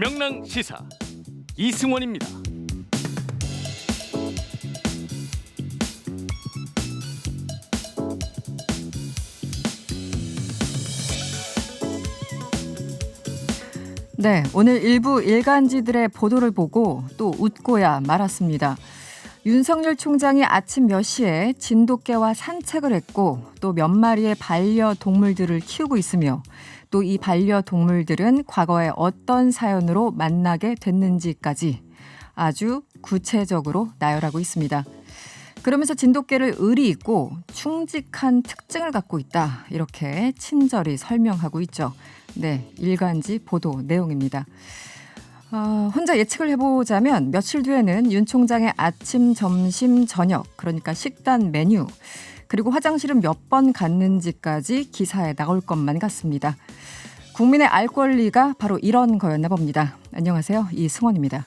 명랑 시사 이승원입니다. 네, 오늘 일부 일간지들의 보도를 보고 또 웃고야 말았습니다. 윤석열 총장이 아침 몇 시에 진돗개와 산책을 했고 또 몇 마리의 반려동물들을 키우고 있으며 또 이 반려동물들은 과거에 어떤 사연으로 만나게 됐는지까지 아주 구체적으로 나열하고 있습니다. 그러면서 진돗개를 의리 있고 충직한 특징을 갖고 있다. 이렇게 친절히 설명하고 있죠. 네, 일간지 보도 내용입니다. 혼자 예측을 해보자면 며칠 뒤에는 윤 총장의 아침, 점심, 저녁 그러니까 식단 메뉴 그리고 화장실은 몇 번 갔는지까지 기사에 나올 것만 같습니다. 국민의 알 권리가 바로 이런 거였나 봅니다. 안녕하세요. 이승원입니다.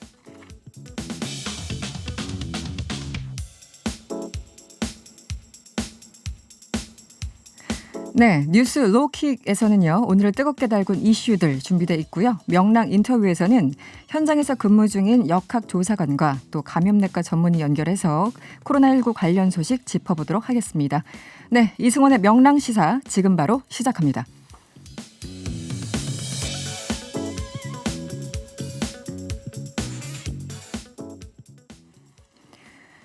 네, 뉴스 로킥에서는요. 오늘을 뜨겁게 달군 이슈들 준비되어 있고요. 명랑 인터뷰에서는 현장에서 근무 중인 역학조사관과 또 감염내과 전문의 연결해서 코로나19 관련 소식 짚어보도록 하겠습니다. 네, 이승원의 명랑 시사 지금 바로 시작합니다.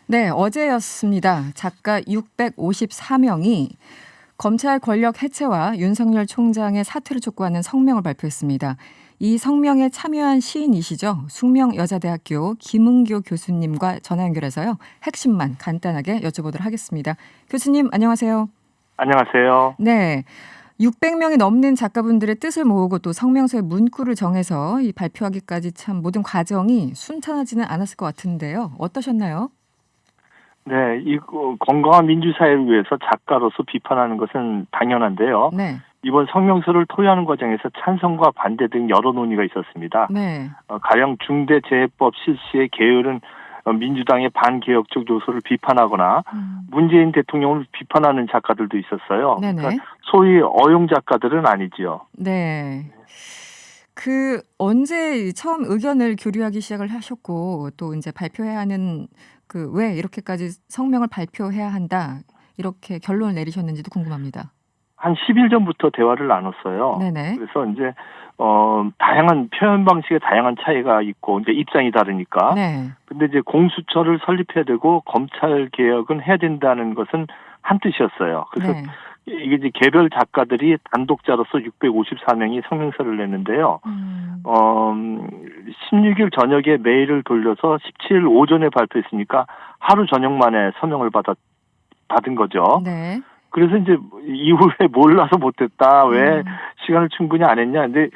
네, 어제였습니다. 작가 654명이 검찰 권력 해체와 윤석열 총장의 사퇴를 촉구하는 성명을 발표했습니다. 이 성명에 참여한 시인이시죠. 숙명여자대학교 김은교 교수님과 전화 연결해서요. 핵심만 간단하게 여쭤보도록 하겠습니다. 교수님 안녕하세요. 안녕하세요. 네, 600명이 넘는 작가분들의 뜻을 모으고 또 성명서의 문구를 정해서 이 발표하기까지 참 모든 과정이 순탄하지는 않았을 것 같은데요. 어떠셨나요? 네, 이 건강한 민주사회를 위해서 작가로서 비판하는 것은 당연한데요. 네. 이번 성명서를 토의하는 과정에서 찬성과 반대 등 여러 논의가 있었습니다. 네. 가령 중대재해법 실시에 게으른 민주당의 반개혁적 요소를 비판하거나 문재인 대통령을 비판하는 작가들도 있었어요. 네네. 그러니까 소위 어용 작가들은 아니지요. 네. 언제 처음 의견을 교류하기 시작을 하셨고 또 이제 발표해야 하는 왜 이렇게까지 성명을 발표해야 한다 이렇게 결론을 내리셨는지도 궁금합니다. 한 10일 전부터 대화를 나눴어요. 네네. 그래서 이제 다양한 표현 방식에 다양한 차이가 있고 이제 입장이 다르니까. 네. 근데 이제 공수처를 설립해야 되고 검찰 개혁은 해야 된다는 것은 한 뜻이었어요. 그래서 네. 이게 이제 개별 작가들이 단독자로서 654명이 성명서를 냈는데요. 16일 저녁에 메일을 돌려서 17일 오전에 발표했으니까 하루 저녁 만에 서명을 받은 거죠. 네. 그래서 이제 이후에 몰라서 못했다. 왜 시간을 충분히 안 했냐. 근데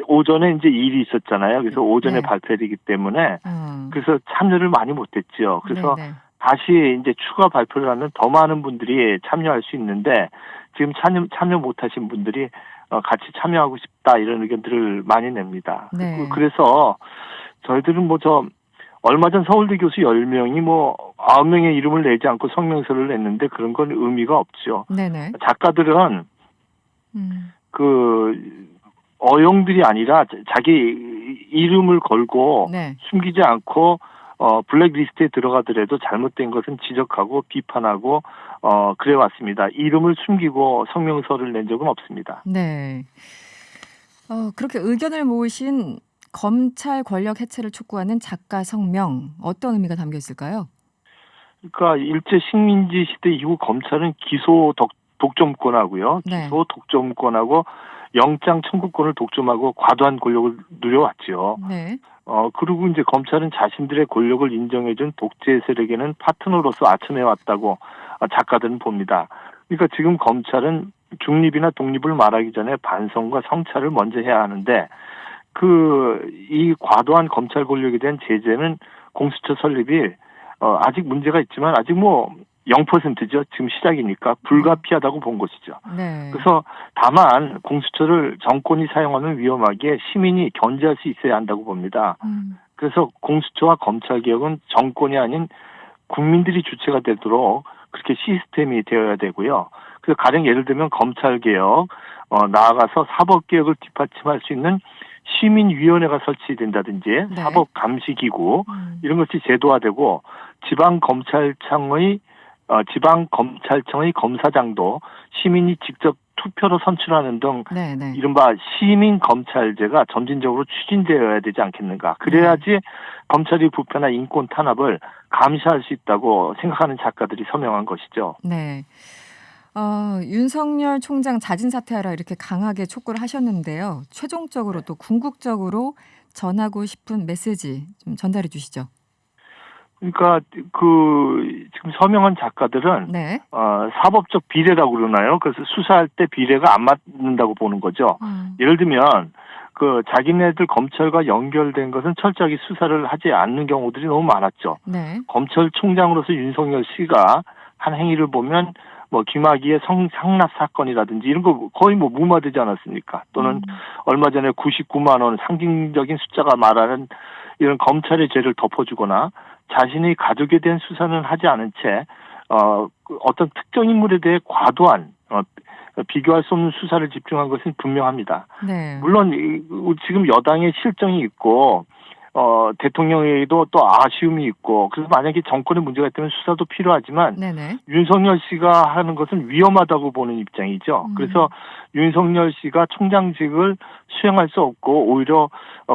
오전에 이제 일이 있었잖아요. 그래서 오전에 네. 발표해야 되기 때문에 그래서 참여를 많이 못했죠. 그래서 네네. 다시 이제 추가 발표를 하면 더 많은 분들이 참여할 수 있는데 지금 참여 못하신 분들이 같이 참여하고 싶다 이런 의견들을 많이 냅니다. 네. 그래서 저희들은 얼마 전 서울대 교수 10명이 9명의 이름을 내지 않고 성명서를 냈는데 그런 건 의미가 없죠. 네네. 작가들은 어용들이 아니라 자기 이름을 걸고 네. 숨기지 않고 블랙리스트에 들어가더라도 잘못된 것은 지적하고 비판하고 그래 왔습니다. 이름을 숨기고 성명서를 낸 적은 없습니다. 네. 그렇게 의견을 모으신 검찰 권력 해체를 촉구하는 작가 성명 어떤 의미가 담겨 있을까요? 그러니까 일제 식민지 시대 이후 검찰은 기소 독점권하고요. 네. 기소 독점권하고 영장 청구권을 독점하고 과도한 권력을 누려왔죠. 네. 그리고 이제 검찰은 자신들의 권력을 인정해준 독재 세력에는 파트너로서 아첨해왔다고 작가들은 봅니다. 그러니까 지금 검찰은 중립이나 독립을 말하기 전에 반성과 성찰을 먼저 해야 하는데 이 과도한 검찰 권력에 대한 제재는 공수처 설립이 아직 문제가 있지만 아직 0%죠. 지금 시작이니까 불가피하다고 본 것이죠. 네. 그래서 다만 공수처를 정권이 사용하면 위험하기에 시민이 견제할 수 있어야 한다고 봅니다. 그래서 공수처와 검찰개혁은 정권이 아닌 국민들이 주체가 되도록 그렇게 시스템이 되어야 되고요. 그래서 가령 예를 들면 검찰개혁, 나아가서 사법개혁을 뒷받침할 수 있는 시민위원회가 설치된다든지 네. 사법감시기구 이런 것이 제도화되고 지방검찰청의 검사장도 시민이 직접 투표로 선출하는 등 네, 네. 이른바 시민검찰제가 점진적으로 추진되어야 되지 않겠는가. 그래야지 검찰의 부패나 인권 탄압을 감시할 수 있다고 생각하는 작가들이 서명한 것이죠. 네. 윤석열 총장 자진 사퇴하라 이렇게 강하게 촉구를 하셨는데요. 최종적으로 또 궁극적으로 전하고 싶은 메시지 좀 전달해 주시죠. 그러니까 지금 서명한 작가들은 네. 사법적 비례라고 그러나요? 그래서 수사할 때 비례가 안 맞는다고 보는 거죠. 예를 들면 자기네들 검찰과 연결된 것은 철저하게 수사를 하지 않는 경우들이 너무 많았죠. 네. 검찰총장으로서 윤석열 씨가 한 행위를 보면 김학의의 상납 사건이라든지 이런 거 거의 무마되지 않았습니까? 또는 얼마 전에 99만 원 상징적인 숫자가 말하는 이런 검찰의 죄를 덮어주거나 자신의 가족에 대한 수사는 하지 않은 채 어떤 특정 인물에 대해 과도한 비교할 수 없는 수사를 집중한 것은 분명합니다. 네. 물론 지금 여당의 실정이 있고 대통령에게도 또 아쉬움이 있고 그래서 만약에 정권에 문제가 있다면 수사도 필요하지만 네네. 윤석열 씨가 하는 것은 위험하다고 보는 입장이죠. 그래서 윤석열 씨가 총장직을 수행할 수 없고 오히려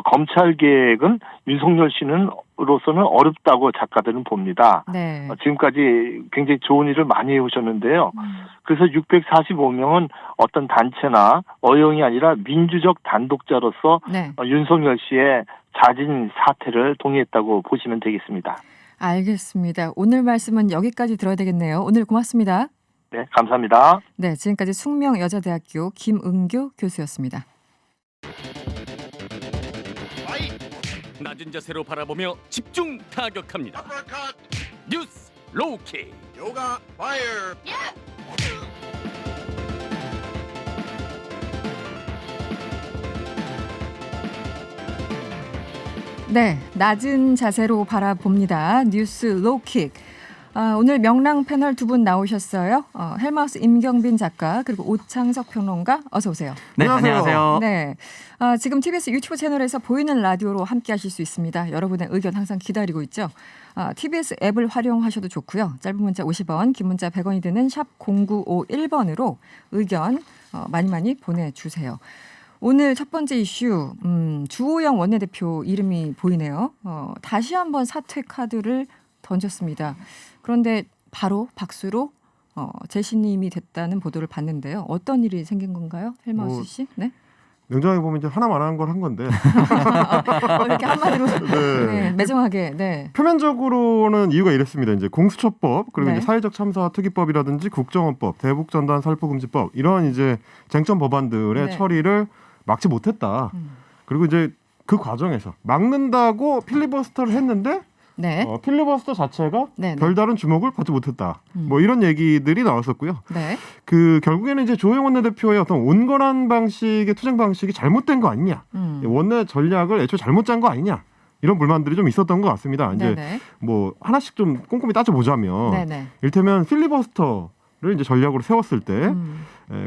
검찰 개혁은 윤석열 씨는로서는 어렵다고 작가들은 봅니다. 네. 지금까지 굉장히 좋은 일을 많이 해오셨는데요. 그래서 645명은 어떤 단체나 어용이 아니라 민주적 단독자로서 네. 윤석열 씨의 자진 사퇴를 동의했다고 보시면 되겠습니다. 알겠습니다. 오늘 말씀은 여기까지 들어야 되겠네요. 오늘 고맙습니다. 네, 감사합니다. 네, 지금까지 숙명여자대학교 김은교 교수였습니다. 낮은 자세로 바라보며 집중 타격합니다. 뉴스 로우킥. Yoga fire. 네, 낮은 자세로 바라봅니다. 뉴스 로우킥. 오늘 명랑 패널 두 분 나오셨어요. 헬마우스 임경빈 작가 그리고 오창석 평론가 어서 오세요. 네, 안녕하세요. 네, 지금 TBS 유튜브 채널에서 보이는 라디오로 함께하실 수 있습니다. 여러분의 의견 항상 기다리고 있죠. TBS 앱을 활용하셔도 좋고요. 짧은 문자 50원, 긴 문자 100원이 드는 샵 0951번으로 의견 많이 보내주세요. 오늘 첫 번째 이슈 주호영 원내대표 이름이 보이네요. 다시 한번 사퇴 카드를 던졌습니다. 그런데 바로 박수로 재신임이 됐다는 보도를 봤는데요. 어떤 일이 생긴 건가요? 헬마우스 씨? 네. 냉정하게 보면 이제 하나 말하는 걸 한 건데 이렇게 한마디로 네. 네, 매정하게. 네. 표면적으로는 이유가 이랬습니다. 이제 공수처법 그리고 네. 이제 사회적 참사 특위법이라든지 국정원법, 대북전단 살포금지법 이런 이제 쟁점 법안들의 네. 처리를 막지 못했다. 그리고 이제 그 과정에서 막는다고 필리버스터를 했는데 네. 필리버스터 자체가 네, 네. 별다른 주목을 받지 못했다. 뭐 이런 얘기들이 나왔었고요. 네. 결국에는 이제 조영 원내대표의 어떤 온건한 방식의 투쟁 방식이 잘못된 거 아니냐, 원내 전략을 애초에 잘못 짠 거 아니냐 이런 불만들이 좀 있었던 것 같습니다. 이제 네네. 뭐 하나씩 좀 꼼꼼히 따져보자면, 네네. 이를테면 필리버스터를 이제 전략으로 세웠을 때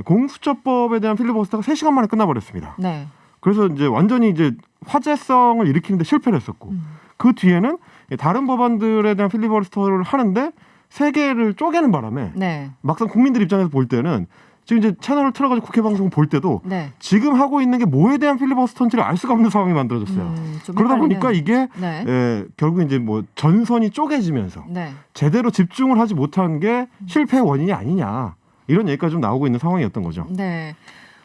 공수처법에 대한 필리버스터가 3시간 만에 끝나버렸습니다. 네. 그래서 이제 완전히 이제 화제성을 일으키는데 실패를 했었고, 그 뒤에는 다른 법안들에 대한 필리버스터를 하는데 3개를 쪼개는 바람에 네. 막상 국민들 입장에서 볼 때는 지금 이제 채널을 틀어가지고 국회 방송 볼 때도 네. 지금 하고 있는 게 뭐에 대한 필리버스터인지를 알 수가 없는 상황이 만들어졌어요. 좀 그러다 헷갈리는- 보니까 이게 네. 결국 이제 뭐 전선이 쪼개지면서 네. 제대로 집중을 하지 못한 게 실패의 원인이 아니냐 이런 얘기가 좀 나오고 있는 상황이었던 거죠. 네.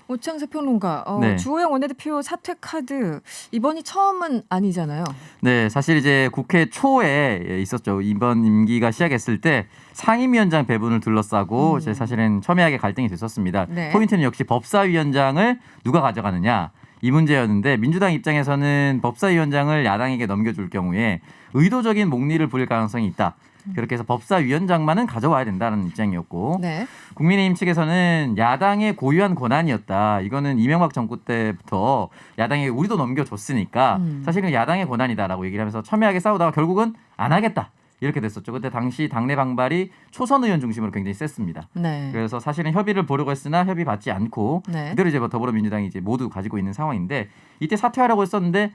오창석 평론가, 네. 주호영 원내대표 사퇴 카드 이번이 처음은 아니잖아요. 네, 사실 이제 국회 초에 있었죠. 이번 임기가 시작했을 때 상임위원장 배분을 둘러싸고 이제 사실은 첨예하게 갈등이 됐었습니다. 네. 포인트는 역시 법사위원장을 누가 가져가느냐 이 문제였는데, 민주당 입장에서는 법사위원장을 야당에게 넘겨줄 경우에 의도적인 목리를 부릴 가능성이 있다. 그렇게 해서 법사위원장만은 가져와야 된다는 입장이었고, 네. 국민의힘 측에서는 야당의 고유한 권한이었다. 이거는 이명박 정부 때부터 야당에게 우리도 넘겨줬으니까 사실은 야당의 권한이다라고 얘기를 하면서 첨예하게 싸우다가 결국은 안 하겠다. 이렇게 됐었죠. 그때 당시 당내 방발이 초선 의원 중심으로 굉장히 셌습니다. 네. 그래서 사실은 협의를 보려고 했으나 협의 받지 않고 네. 그대로 이제 더불어민주당이 이제 모두 가지고 있는 상황인데 이때 사퇴하라고 했었는데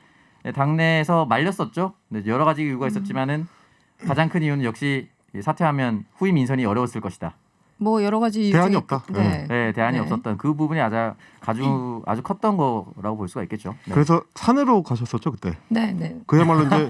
당내에서 말렸었죠. 근데 여러 가지 이유가 있었지만은 가장 큰 이유는 역시 사퇴하면 후임 인선이 어려웠을 것이다. 뭐 여러 가지 대안이 이유들이- 없다. 네. 네, 대안이 네. 없었던 그 부분이 아주 컸던 거라고 볼 수가 있겠죠. 네. 그래서 산으로 가셨었죠 그때. 네, 네. 그야말로 이제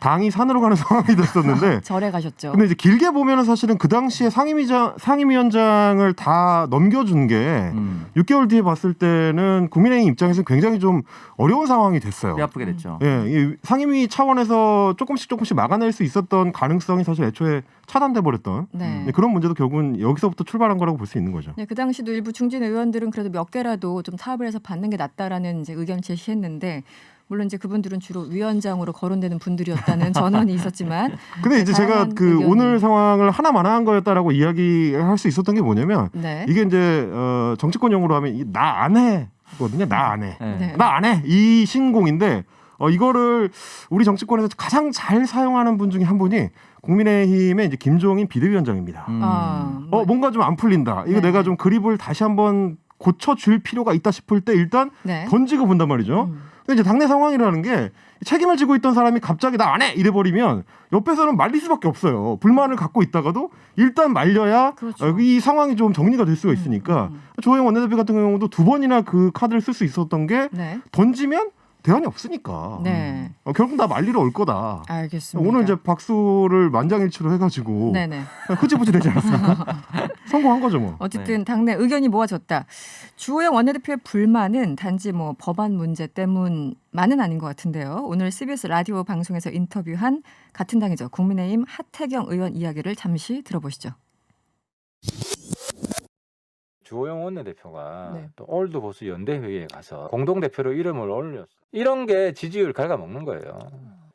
당이 산으로 가는 상황이 됐었는데. 절에 가셨죠. 근데 이제 길게 보면은 사실은 그 당시에 상임위원장을 다 넘겨준 게 6개월 뒤에 봤을 때는 국민의힘 입장에서는 굉장히 좀 어려운 상황이 됐어요. 뼈 아프게 됐죠. 예, 이 상임위 차원에서 조금씩 막아낼 수 있었던 가능성이 사실 애초에 차단돼 버렸던 네. 그런 문제도 결국은 여기서부터 출발한 거라고 볼 수 있는 거죠. 네, 그 당시도 일부 중진 의원들은 그래도 몇 개라도 좀 타협을 해서 받는 게 낫다라는 이제 의견 제시했는데 물론 이제 그분들은 주로 위원장으로 거론되는 분들이었다는 전언이 있었지만 근데 이제 제가 다양한 그 의견이- 오늘 상황을 하나만한 거였다라고 이야기할 수 있었던 게 뭐냐면 네. 이게 이제 정치권 용어로 하면 나 안 해거든요. 나 안 해. 네. 네. 나 안 해. 이 신공인데 이거를 우리 정치권에서 가장 잘 사용하는 분 중에 한 분이 국민의힘의 이제 김종인 비대위원장입니다. 아, 뭔가 좀 안 풀린다. 이거 네. 내가 좀 그립을 다시 한번 고쳐줄 필요가 있다 싶을 때 일단 네. 던지고 본단 말이죠. 근데 이제 당내 상황이라는 게 책임을 지고 있던 사람이 갑자기 나 안 해 이래버리면 옆에서는 말릴 수밖에 없어요. 불만을 갖고 있다가도 일단 말려야 그렇죠. 이 상황이 좀 정리가 될 수가 있으니까 조영 원내대표 같은 경우도 2번이나 그 카드를 쓸 수 있었던 게 네. 던지면 대안이 없으니까 네. 결국 나 말리러 올 거다. 알겠습니다. 오늘 이제 박수를 만장일치로 해가지고 네네. 흐지부지 되지 않았습니까? 성공한 거죠 뭐. 어쨌든 당내 의견이 모아졌다. 주호영 원내대표의 불만은 단지 뭐 법안 문제 때문만은 아닌 것 같은데요. 오늘 CBS 라디오 방송에서 인터뷰한 같은 당이죠. 국민의힘 하태경 의원 이야기를 잠시 들어보시죠. 주호영 원내대표가 네. 또 올드 보수 연대회의에 가서 공동대표로 이름을 올렸어. 이런 게 지지율 갉아먹는 거예요.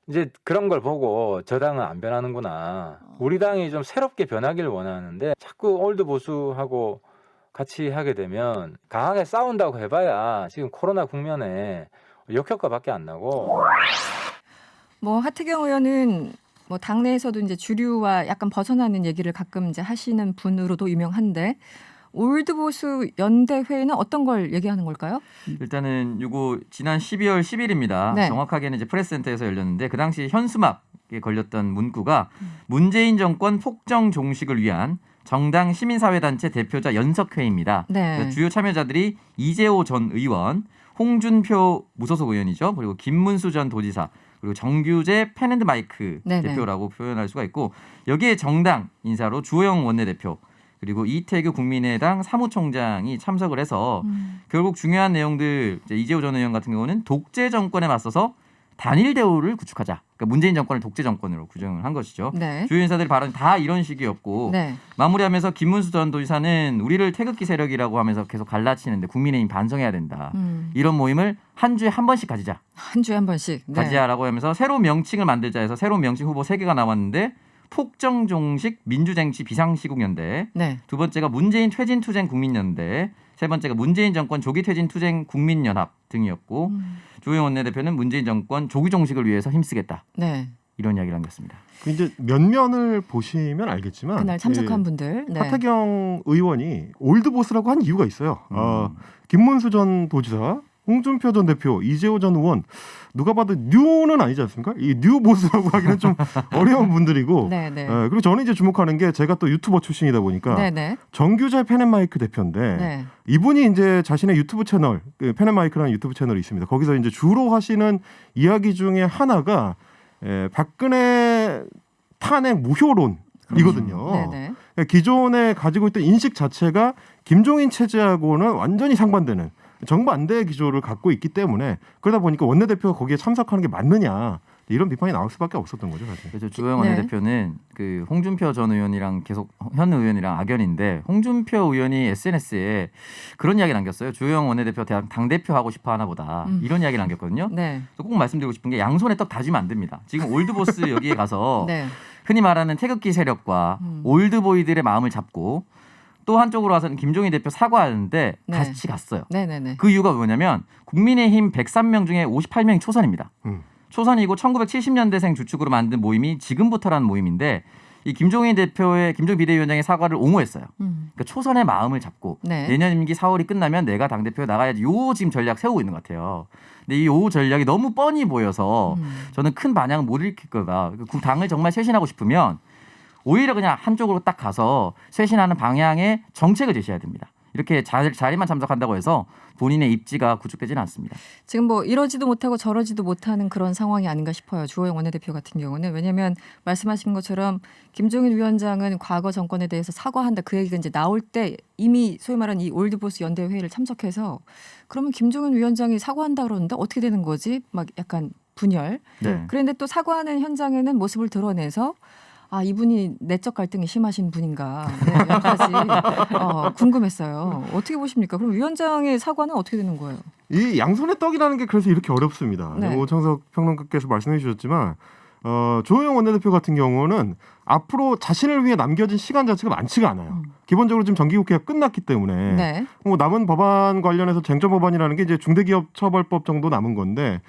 이제 그런 걸 보고 저 당은 안 변하는구나. 우리 당이 좀 새롭게 변하길 원하는데 자꾸 올드 보수하고 같이 하게 되면 강하게 싸운다고 해봐야 지금 코로나 국면에 역효과밖에 안 나고. 뭐 하태경 의원은 뭐 당내에서도 이제 주류와 약간 벗어나는 얘기를 가끔 이제 하시는 분으로도 유명한데 올드보수 연대회의는 어떤 걸 얘기하는 걸까요? 일단은 요거 지난 12월 10일입니다. 네. 정확하게는 이제 프레스센터에서 열렸는데 그 당시 현수막에 걸렸던 문구가 문재인 정권 폭정 종식을 위한 정당 시민사회단체 대표자 연석회의입니다. 네. 그래서 주요 참여자들이 이재호 전 의원, 홍준표 무소속 의원이죠. 그리고 김문수 전 도지사, 그리고 정규재 펜앤드마이크 네네. 대표라고 표현할 수가 있고 여기에 정당 인사로 주호영 원내대표 그리고 이태규 국민의당 사무총장이 참석을 해서 결국 중요한 내용들 이재호 전 의원 같은 경우는 독재 정권에 맞서서 단일 대우를 구축하자. 그러니까 문재인 정권을 독재 정권으로 규정을 한 것이죠. 네. 주요 인사들 발언이 다 이런 식이었고 네. 마무리하면서 김문수 전 도지사는 우리를 태극기 세력이라고 하면서 계속 갈라치는데 국민의힘 반성해야 된다. 이런 모임을 한 주에 한 번씩 가지자. 한 주에 한 번씩. 네. 가지자라고 하면서 새로운 명칭을 만들자 해서 새로운 명칭 후보 3개가 나왔는데 폭정종식 민주쟁취 비상시국연대, 네. 두 번째가 문재인 퇴진투쟁 국민연대, 세 번째가 문재인 정권 조기 퇴진투쟁 국민연합 등이었고 주호영 원내대표는 문재인 정권 조기 종식을 위해서 힘쓰겠다. 네. 이런 이야기를 남겼습니다. 이제 면면을 보시면 알겠지만 그날 참석한 이 분들. 네. 하태경 의원이 올드보스라고 한 이유가 있어요. 김문수 전 도지사, 홍준표 전 대표, 이재호 전 의원 누가 봐도 뉴는 아니지 않습니까? 이 뉴보스라고 하기는 좀 어려운 분들이고 네, 네. 그리고 저는 이제 주목하는 게 제가 또 유튜버 출신이다 보니까 네, 네. 정규재 펜앤마이크 대표인데 네. 이분이 이제 자신의 유튜브 채널 펜앤마이크라는 유튜브 채널이 있습니다. 거기서 이제 주로 하시는 이야기 중에 하나가 박근혜 탄핵 무효론이거든요. 네, 네. 그러니까 기존에 가지고 있던 인식 자체가 김종인 체제하고는 완전히 상반되는 정반대의 기조를 갖고 있기 때문에 그러다 보니까 원내대표가 거기에 참석하는 게 맞느냐 이런 비판이 나올 수밖에 없었던 거죠. 사실. 그래서 주호영 네. 원내대표는 그 홍준표 전 의원이랑 계속 현 의원이랑 악연인데 홍준표 의원이 SNS에 그런 이야기 남겼어요. 주호영 원내대표 당 대표 하고 싶어 하나 보다 이런 이야기를 남겼거든요. 네. 그래서 꼭 말씀드리고 싶은 게 양손에 떡 다지면 안 됩니다. 지금 올드보스 여기에 가서 네. 흔히 말하는 태극기 세력과 올드보이들의 마음을 잡고 또 한쪽으로 와서는 김종인 대표 사과하는데 네. 같이 갔어요. 네, 네, 네. 그 이유가 뭐냐면 국민의힘 103명 중에 58명이 초선입니다. 초선이고 1970년대생 주축으로 만든 모임이 지금부터라는 모임인데 이 김종인 비대위원장의 사과를 옹호했어요. 그러니까 초선의 마음을 잡고 네. 내년 임기 4월이 끝나면 내가 당대표 나가야지. 요 지금 전략 세우고 있는 것 같아요. 근데 이 요 전략이 너무 뻔히 보여서 저는 큰 반향을 못 일으킬 거다. 그 당을 정말 쇄신하고 싶으면 오히려 그냥 한쪽으로 딱 가서 쇄신하는 방향의 정책을 제시해야 됩니다. 이렇게 자리만 참석한다고 해서 본인의 입지가 구축되지는 않습니다. 지금 뭐 이러지도 못하고 저러지도 못하는 그런 상황이 아닌가 싶어요. 주호영 원내대표 같은 경우는. 왜냐하면 말씀하신 것처럼 김종인 위원장은 과거 정권에 대해서 사과한다. 그 얘기가 이제 나올 때 이미 소위 말하는 이 올드보스 연대 회의를 참석해서 그러면 김종인 위원장이 사과한다 그러는데 어떻게 되는 거지? 막 약간 분열. 네. 그런데 또 사과하는 현장에는 모습을 드러내서 아 이분이 내적 갈등이 심하신 분인가 네, 여러 가지 궁금했어요. 어떻게 보십니까? 그럼 위원장의 사과는 어떻게 되는 거예요? 이 양손의 떡이라는 게 그래서 이렇게 어렵습니다. 네. 오창석 평론가께서 말씀해 주셨지만 조호영 원내대표 같은 경우는 앞으로 자신을 위해 남겨진 시간 자체가 많지가 않아요. 기본적으로 지금 정기국회가 끝났기 때문에 네. 뭐 남은 법안 관련해서 쟁점 법안이라는 게 이제 중대기업처벌법 정도 남은 건데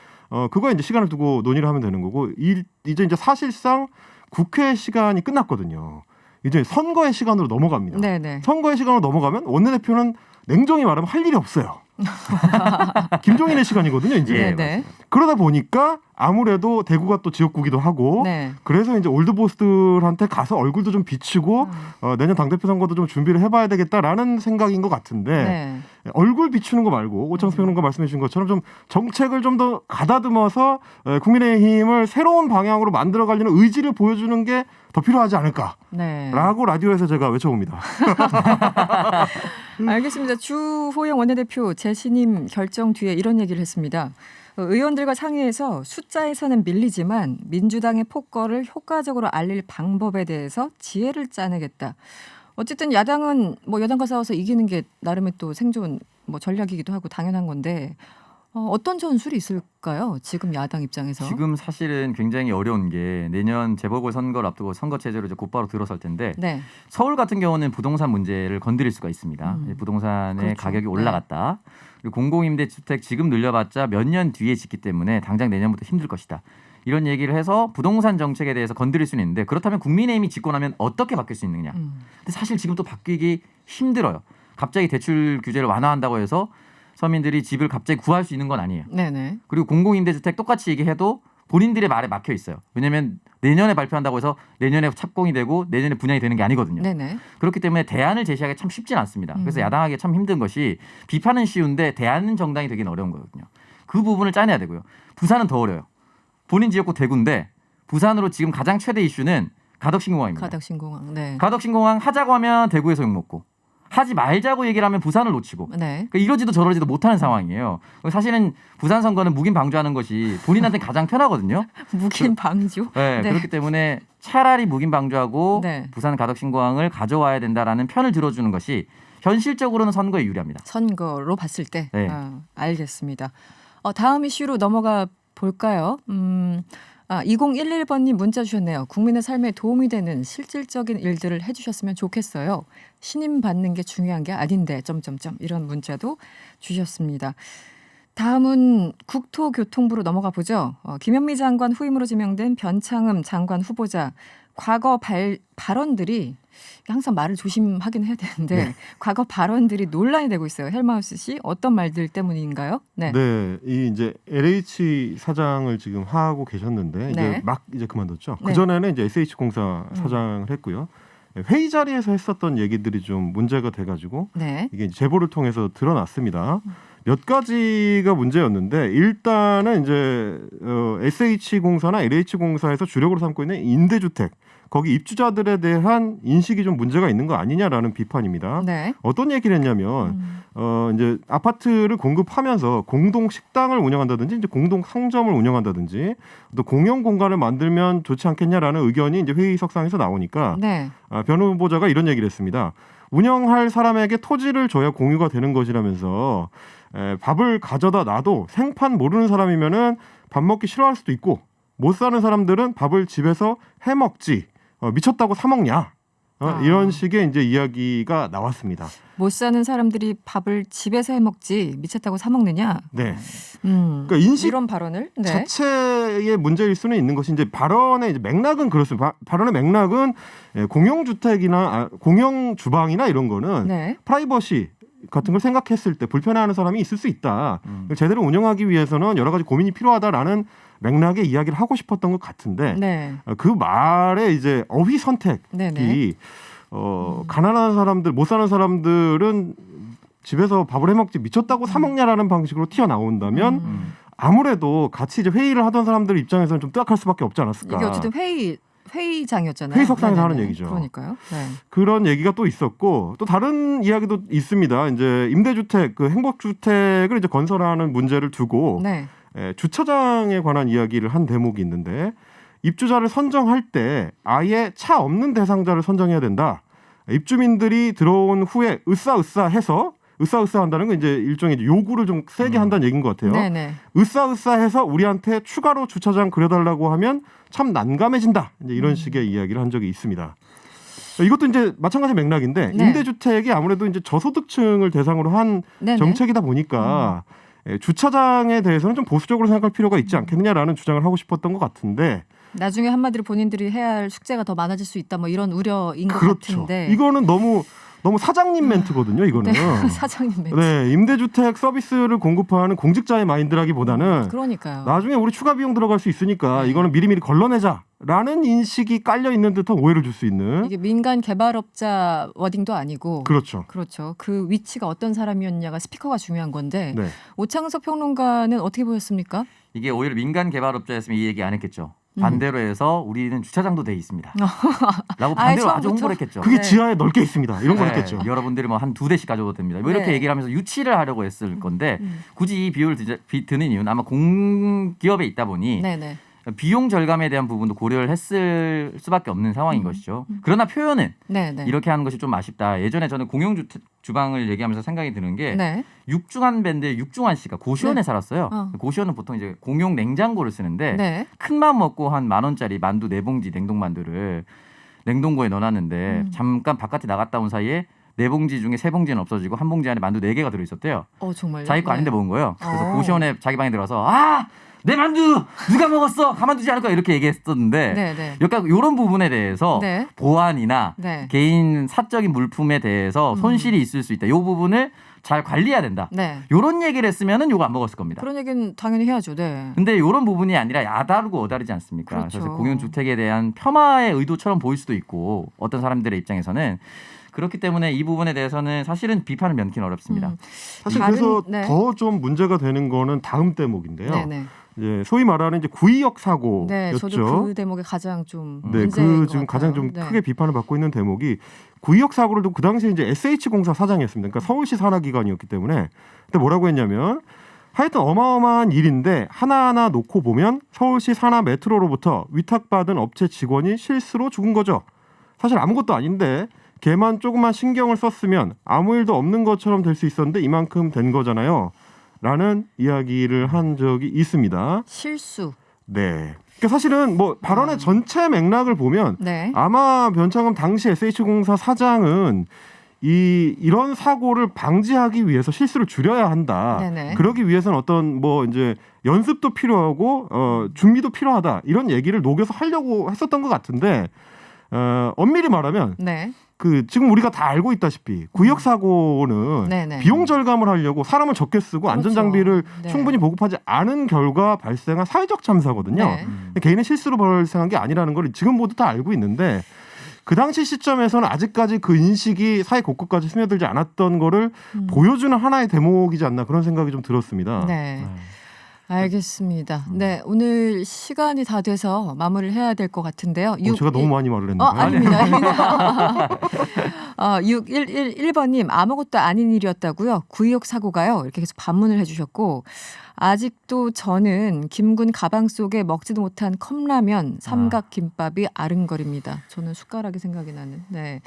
그거에 이제 시간을 두고 논의를 하면 되는 거고 이제 사실상 국회 시간이 끝났거든요. 이제 선거의 시간으로 넘어갑니다. 네네. 선거의 시간으로 넘어가면 원내대표는 냉정히 말하면 할 일이 없어요. 김종인의 시간이거든요, 이제. 예, 네네. 그러다 보니까 아무래도 대구가 또 지역구기도 하고 네. 그래서 이제 올드보스들한테 가서 얼굴도 좀 비추고 내년 당대표 선거도 좀 준비를 해봐야 되겠다라는 생각인 것 같은데 네. 얼굴 비추는 거 말고 오창석 평론가 말씀해 주신 것처럼 좀 정책을 좀 더 가다듬어서 국민의힘을 새로운 방향으로 만들어가려는 의지를 보여주는 게 더 필요하지 않을까라고 네. 라디오에서 제가 외쳐봅니다. 알겠습니다. 주호영 원내대표 재신임 결정 뒤에 이런 얘기를 했습니다. 의원들과 상의해서 숫자에서는 밀리지만 민주당의 폭거를 효과적으로 알릴 방법에 대해서 지혜를 짜내겠다. 어쨌든 야당은 뭐 여당과 싸워서 이기는 게 나름의 또 생존 뭐 전략이기도 하고 당연한 건데 어떤 전술이 있을까요? 지금 야당 입장에서. 지금 사실은 굉장히 어려운 게 내년 재보궐선거를 앞두고 선거 체제로 이제 곧바로 들어설 텐데 네. 서울 같은 경우는 부동산 문제를 건드릴 수가 있습니다. 부동산의 그렇죠. 가격이 올라갔다. 그리고 공공임대주택 지금 늘려봤자 몇 년 뒤에 짓기 때문에 당장 내년부터 힘들 것이다. 이런 얘기를 해서 부동산 정책에 대해서 건드릴 수는 있는데 그렇다면 국민의힘이 짓고 나면 어떻게 바뀔 수 있느냐. 근데 사실 지금 또 바뀌기 힘들어요. 갑자기 대출 규제를 완화한다고 해서 서민들이 집을 갑자기 구할 수 있는 건 아니에요. 네네. 그리고 공공임대주택 똑같이 얘기해도 본인들의 말에 막혀 있어요. 왜냐하면 내년에 발표한다고 해서 내년에 착공이 되고 내년에 분양이 되는 게 아니거든요. 네네. 그렇기 때문에 대안을 제시하기가 참 쉽진 않습니다. 그래서 야당하기 참 힘든 것이 비판은 쉬운데 대안 정당이 되기는 어려운 거거든요. 그 부분을 짜내야 되고요. 부산은 더 어려워요. 본인 지역구 대구인데 부산으로 지금 가장 최대 이슈는 가덕신공항입니다. 가덕신공항. 네. 가덕신공항 하자고 하면 대구에서 욕먹고 하지 말자고 얘기를 하면 부산을 놓치고 네. 그러니까 이러지도 저러지도 못하는 상황이에요. 사실은 부산 선거는 묵인 방조하는 것이 본인한테 가장 편하거든요. 묵인 방조. 네, 네. 그렇기 때문에 차라리 묵인 방조하고 네. 부산 가덕신공항을 가져와야 된다라는 편을 들어주는 것이 현실적으로는 선거에 유리합니다. 선거로 봤을 때. 네. 알겠습니다. 다음 이슈로 넘어가 볼까요? 2011번님 문자 주셨네요. 국민의 삶에 도움이 되는 실질적인 일들을 해주셨으면 좋겠어요. 신임 받는 게 중요한 게 아닌데 점점점 이런 문자도 주셨습니다. 다음은 국토교통부로 넘어가 보죠. 김현미 장관 후임으로 지명된 변창흠 장관 후보자 과거 발언들이 항상 말을 조심하긴 해야 되는데 네. 과거 발언들이 논란이 되고 있어요. 헬마우스 씨 어떤 말들 때문인가요? 네. 네, 이 이제 LH 사장을 지금 하고 계셨는데 이제 네. 막 이제 그만뒀죠. 네. 그 전에는 이제 SH 공사 사장을 했고요. 회의 자리에서 했었던 얘기들이 좀 문제가 돼가지고 네. 이게 이제 제보를 통해서 드러났습니다. 몇 가지가 문제였는데 일단은 이제 SH 공사나 LH 공사에서 주력으로 삼고 있는 임대주택 거기 입주자들에 대한 인식이 좀 문제가 있는 거 아니냐라는 비판입니다. 네. 어떤 얘기를 했냐면 이제 아파트를 공급하면서 공동 식당을 운영한다든지 이제 공동 상점을 운영한다든지 또 공용 공간을 만들면 좋지 않겠냐라는 의견이 이제 회의석상에서 나오니까 네. 변 후보자가 이런 얘기를 했습니다. 운영할 사람에게 토지를 줘야 공유가 되는 것이라면서 밥을 가져다 놔도 생판 모르는 사람이면은 밥 먹기 싫어할 수도 있고 못 사는 사람들은 밥을 집에서 해 먹지 미쳤다고 사 먹냐 이런 식의 이제 이야기가 나왔습니다. 못 사는 사람들이 밥을 집에서 해 먹지 미쳤다고 사 먹느냐? 네. 그러니까 인식 이런 발언을 네. 자체의 문제일 수는 있는 것이 이제 발언의 이제 맥락은 그렇습니다. 발언의 맥락은 공용 주택이나 공용 주방이나 이런 거는 네. 프라이버시 같은 걸 생각했을 때 불편해하는 사람이 있을 수 있다. 제대로 운영하기 위해서는 여러 가지 고민이 필요하다라는 맥락의 이야기를 하고 싶었던 것 같은데 네. 그 말에 이제 어휘 선택이 네네. 가난한 사람들, 못 사는 사람들은 집에서 밥을 해먹지 미쳤다고 사 먹냐라는 방식으로 튀어나온다면 아무래도 같이 이제 회의를 하던 사람들 입장에서는 좀 뜨악할 수밖에 없지 않았을까. 이게 어쨌든 회의장이었잖아요. 회의석상에서 하는 네네네. 얘기죠. 그러니까요. 네. 그런 얘기가 또 있었고 또 다른 이야기도 있습니다. 이제 임대주택, 그 행복주택을 이제 건설하는 문제를 두고 네. 주차장에 관한 이야기를 한 대목이 있는데 입주자를 선정할 때 아예 차 없는 대상자를 선정해야 된다. 입주민들이 들어온 후에 으쌰으쌰해서 으쌰으쌰한다는 건 이제 일종의 요구를 좀 세게 한다는 얘기인 것 같아요. 네네. 으쌰으쌰해서 우리한테 추가로 주차장 그려달라고 하면 참 난감해진다. 이제 이런 식의 이야기를 한 적이 있습니다. 이것도 이제 마찬가지 맥락인데 네. 임대주택이 아무래도 이제 저소득층을 대상으로 한 네네. 정책이다 보니까 주차장에 대해서는 좀 보수적으로 생각할 필요가 있지 않겠느냐라는 주장을 하고 싶었던 것 같은데 나중에 한마디로 본인들이 해야 할 숙제가 더 많아질 수 있다. 뭐 이런 우려인 것 그렇죠. 같은데. 이거는 너무 사장님 멘트거든요. 이거는. 네. 사장님 멘트. 네, 임대주택 서비스를 공급하는 공직자의 마인드라기보다는 그러니까요. 나중에 우리 추가 비용 들어갈 수 있으니까 이거는 미리미리 걸러내자라는 인식이 깔려 있는 듯한 오해를 줄 수 있는. 이게 민간 개발업자 워딩도 아니고 그렇죠. 그렇죠. 그 위치가 어떤 사람이었냐가 스피커가 중요한 건데 네. 오창석 평론가는 어떻게 보셨습니까? 이게 오히려 민간 개발업자였으면 이 얘기 안 했겠죠. 반대로 해서 우리는 주차장도 돼 있습니다. 라고 반대로 아주 처음부터? 홍보를 했겠죠. 그게 네. 지하에 넓게 있습니다. 이런 걸 네, 했겠죠. 여러분들이 뭐 한 2대씩 가져도 됩니다. 뭐 이렇게 네. 얘기를 하면서 유치를 하려고 했을 건데 굳이 이 비율을 드는 이유는 아마 공기업에 있다 보니 네네. 비용 절감에 대한 부분도 고려를 했을 수밖에 없는 상황인 것이죠. 그러나 표현은 네네. 이렇게 하는 것이 좀 아쉽다. 예전에 저는 공용주택 주방을 얘기하면서 생각이 드는 게 네. 육중한 밴드의 육중한 씨가 고시원에 네. 살았어요. 어. 고시원은 보통 이제 공용 냉장고를 쓰는데 네. 큰 맘 먹고 한 10,000원짜리 만두 4봉지 냉동만두를 냉동고에 넣어놨는데 잠깐 바깥에 나갔다 온 사이에 4봉지 중에 3봉지는 없어지고 한 봉지 안에 만두 4개가 들어있었대요. 정말요? 자기 거 네. 아닌데 먹은 거예요. 그래서 어. 고시원에 자기 방에 들어가서 내 만두 누가 먹었어? 가만두지 않을 거야 이렇게 얘기했었는데 네네. 약간 이런 부분에 대해서 네. 보안이나 네. 개인 사적인 물품에 대해서 손실이 있을 수 있다. 이 부분을 잘 관리해야 된다. 네. 이런 얘기를 했으면은 요거 안 먹었을 겁니다. 그런 얘기는 당연히 해야죠. 네. 근데 이런 부분이 아니라 야다르고 어다르지 않습니까? 그렇죠. 그래서 공용주택에 대한 폄하의 의도처럼 보일 수도 있고 어떤 사람들의 입장에서는 그렇기 때문에 이 부분에 대해서는 사실은 비판을 면키는 어렵습니다. 사실 다른- 그래서 네. 더 좀 문제가 되는 거는 다음 대목인데요. 네네. 이제 소위 말하는 이제 구의역 사고였죠. 네. 저도 그 대목에 가장 좀 네, 문제인 것 지금 같아요. 가장 좀 네. 크게 비판을 받고 있는 대목이 구의역 사고를 두고 그 당시에 이제 SH공사 사장이었습니다. 그러니까 서울시 산하기관이었기 때문에 그때 뭐라고 했냐면 하여튼 어마어마한 일인데 하나하나 놓고 보면 서울시 산하 메트로로부터 위탁받은 업체 직원이 실수로 죽은 거죠. 사실 아무것도 아닌데 걔만 조금만 신경을 썼으면 아무 일도 없는 것처럼 될 수 있었는데 이만큼 된 거잖아요. 라는 이야기를 한 적이 있습니다. 실수. 네. 그러니까 사실은 뭐 발언의 전체 맥락을 보면 네. 아마 변창흠 당시 SH공사 사장은 이런 사고를 방지하기 위해서 실수를 줄여야 한다. 네네. 그러기 위해서는 어떤 뭐 이제 연습도 필요하고 준비도 필요하다. 이런 얘기를 녹여서 하려고 했었던 것 같은데 엄밀히 말하면 네. 그 지금 우리가 다 알고 있다시피 구역 사고는 네네. 비용 절감을 하려고 사람을 적게 쓰고 안전 장비를 네. 충분히 보급하지 않은 결과 발생한 사회적 참사거든요. 네. 개인의 실수로 발생한 게 아니라는 걸 지금 모두 다 알고 있는데 그 당시 시점에서는 아직까지 그 인식이 사회 곳곳까지 스며들지 않았던 거를 보여주는 하나의 대목이지 않나 그런 생각이 좀 들었습니다. 네. 알겠습니다. 네, 오늘 시간이 다 돼서 마무리를 해야 될 것 같은데요. 제가 너무 많이 말을 했나요? 아닙니다. 아닙니다. 6111번님 아무것도 아닌 일이었다고요. 구의역 사고가요. 이렇게 계속 반문을 해주셨고 아직도 저는 김군 가방 속에 먹지도 못한 컵라면 삼각김밥이 아른거립니다. 저는 숟가락이 생각이 나는. 네.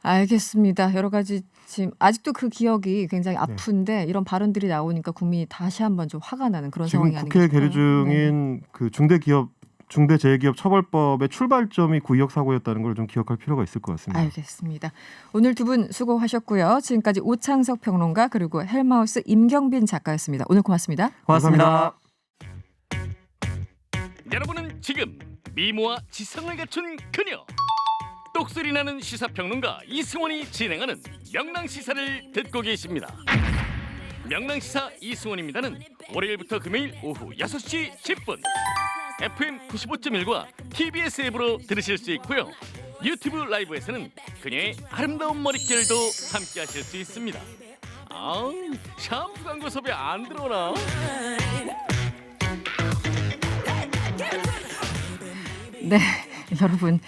알겠습니다. 여러 가지 지금 아직도 그 기억이 굉장히 아픈데 이런 발언들이 나오니까 국민이 다시 한번 좀 화가 나는 그런 지금 상황이 아닌가 국회 싶어요. 계류 중인 그 중대기업 중대재해기업처벌법의 출발점이 구의역 사고였다는 걸 좀 기억할 필요가 있을 것 같습니다. 알겠습니다. 오늘 두 분 수고하셨고요. 지금까지 오창석 평론가 그리고 헬마우스 임경빈 작가였습니다. 오늘 고맙습니다. 고맙습니다. 여러분은 지금 미모와 지성을 갖춘 그녀 똑소리 나는 시사평론가 이승원이 진행하는 명랑시사를 듣고 계십니다. 명랑시사 이승원입니다는 월요일부터 금요일 오후 6시 10분 FM 95.1과 TBS 앱으로 들으실 수 있고요. 유튜브 라이브에서는 그녀의 아름다운 머릿결도 함께 하실 수 있습니다. 샴푸 광고 섭외 안 들어오나? 네, 여러분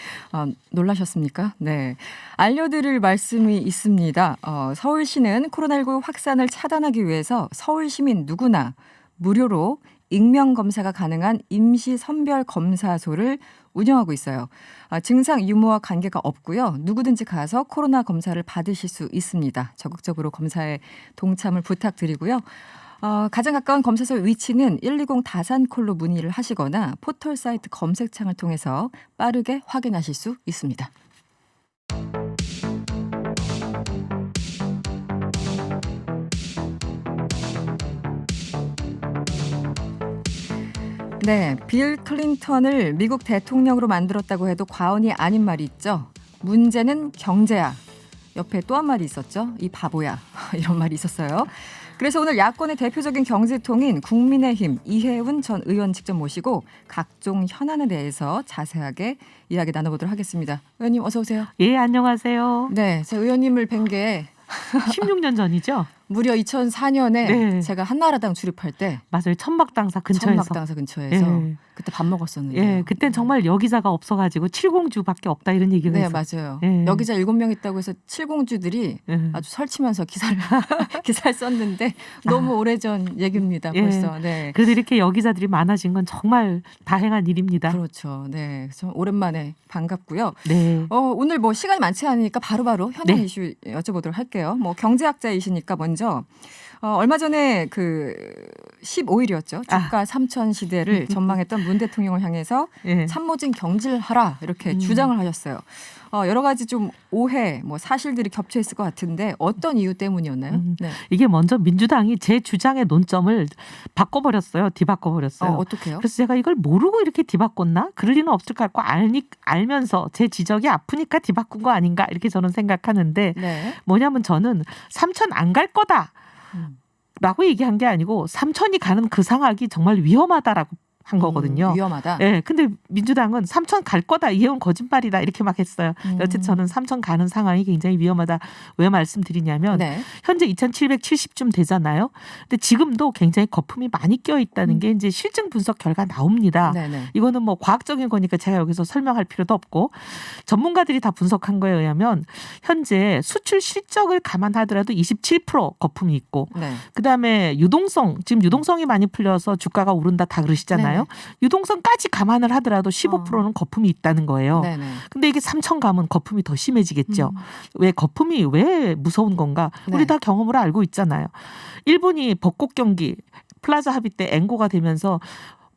놀라셨습니까? 네, 알려드릴 말씀이 있습니다. 서울시는 코로나19 확산을 차단하기 위해서 서울 시민 누구나 무료로 익명 검사가 가능한 임시 선별 검사소를 운영하고 있어요. 증상 유무와 관계가 없고요. 누구든지 가서 코로나 검사를 받으실 수 있습니다. 적극적으로 검사에 동참을 부탁드리고요. 가장 가까운 검사소 위치는 120 다산콜로 문의를 하시거나 포털 사이트 검색창을 통해서 빠르게 확인하실 수 있습니다. 네, 빌 클린턴을 미국 대통령으로 만들었다고 해도 과언이 아닌 말이 있죠. 문제는 경제야. 옆에 또 한 말이 있었죠. 이 바보야. 이런 말이 있었어요. 그래서 오늘 야권의 대표적인 경제통인 국민의힘 이해운 전 의원 직접 모시고 각종 현안에 대해서 자세하게 이야기 나눠보도록 하겠습니다. 의원님 어서 오세요. 예, 안녕하세요. 네, 제가 의원님을 뵌 게 16년 전이죠? 무려 2004년에 네. 제가 한나라당 출입할 때 맞아요. 천막당사 근처에서. 천막당사 근처에서 예. 그때 밥 먹었었는데. 예, 그땐 정말 여기자가 없어가가지고 7공주밖에 없다 이런 얘기가 네, 있어요. 맞아요. 예. 여기자 7명 있다고 해서 7공주들이 예. 아주 설치면서 기사를 썼는데 너무 오래전 얘기입니다. 예. 벌써. 네. 그래도 이렇게 여기자들이 많아진 건 정말 다행한 일입니다. 그렇죠. 네. 좀 오랜만에 반갑고요. 네. 오늘 뭐 시간이 많지 않으니까 바로바로 현안 네. 이슈 여쭤보도록 할게요. 뭐 경제학자이시니까 먼저 얼마 전에 그 15일이었죠. 주가 3천 시대를 전망했던 문 대통령을 향해서 예. 참모진 경질하라 이렇게 주장을 하셨어요. 여러 가지 좀 오해, 뭐 사실들이 겹쳐 있을 것 같은데 어떤 이유 때문이었나요? 네. 이게 먼저 민주당이 제 주장의 논점을 바꿔버렸어요. 뒤바꿔버렸어요. 어떻게요? 그래서 제가 이걸 모르고 이렇게 뒤바꿨나? 그럴 리는 없을 것 같고 알면서 제 지적이 아프니까 뒤바꾼 거 아닌가? 이렇게 저는 생각하는데 네. 뭐냐면 저는 3천 안 갈 거다. 라고 얘기한 게 아니고 3천이 가는 그 상황이 정말 위험하다라고 한 거거든요. 위험하다. 네, 근데 민주당은 3천 갈 거다. 이해운 거짓말이다. 이렇게 막 했어요. 어쨌든 저는 3천 가는 상황이 굉장히 위험하다. 왜 말씀드리냐면 네. 현재 2,770쯤 되잖아요. 근데 지금도 굉장히 거품이 많이 껴 있다는 게 이제 실증 분석 결과 나옵니다. 네네. 이거는 뭐 과학적인 거니까 제가 여기서 설명할 필요도 없고 전문가들이 다 분석한 거에 의하면 현재 수출 실적을 감안하더라도 27% 거품이 있고 네. 그다음에 지금 유동성이 많이 풀려서 주가가 오른다 다 그러시잖아요. 유동성까지 감안을 하더라도 15%는 거품이 있다는 거예요. 네네. 근데 이게 3천 가면 거품이 더 심해지겠죠. 왜 거품이 왜 무서운 건가? 네. 우리 다 경험으로 알고 있잖아요. 일본이 벚꽃 경기 플라자 합의 때 앵고가 되면서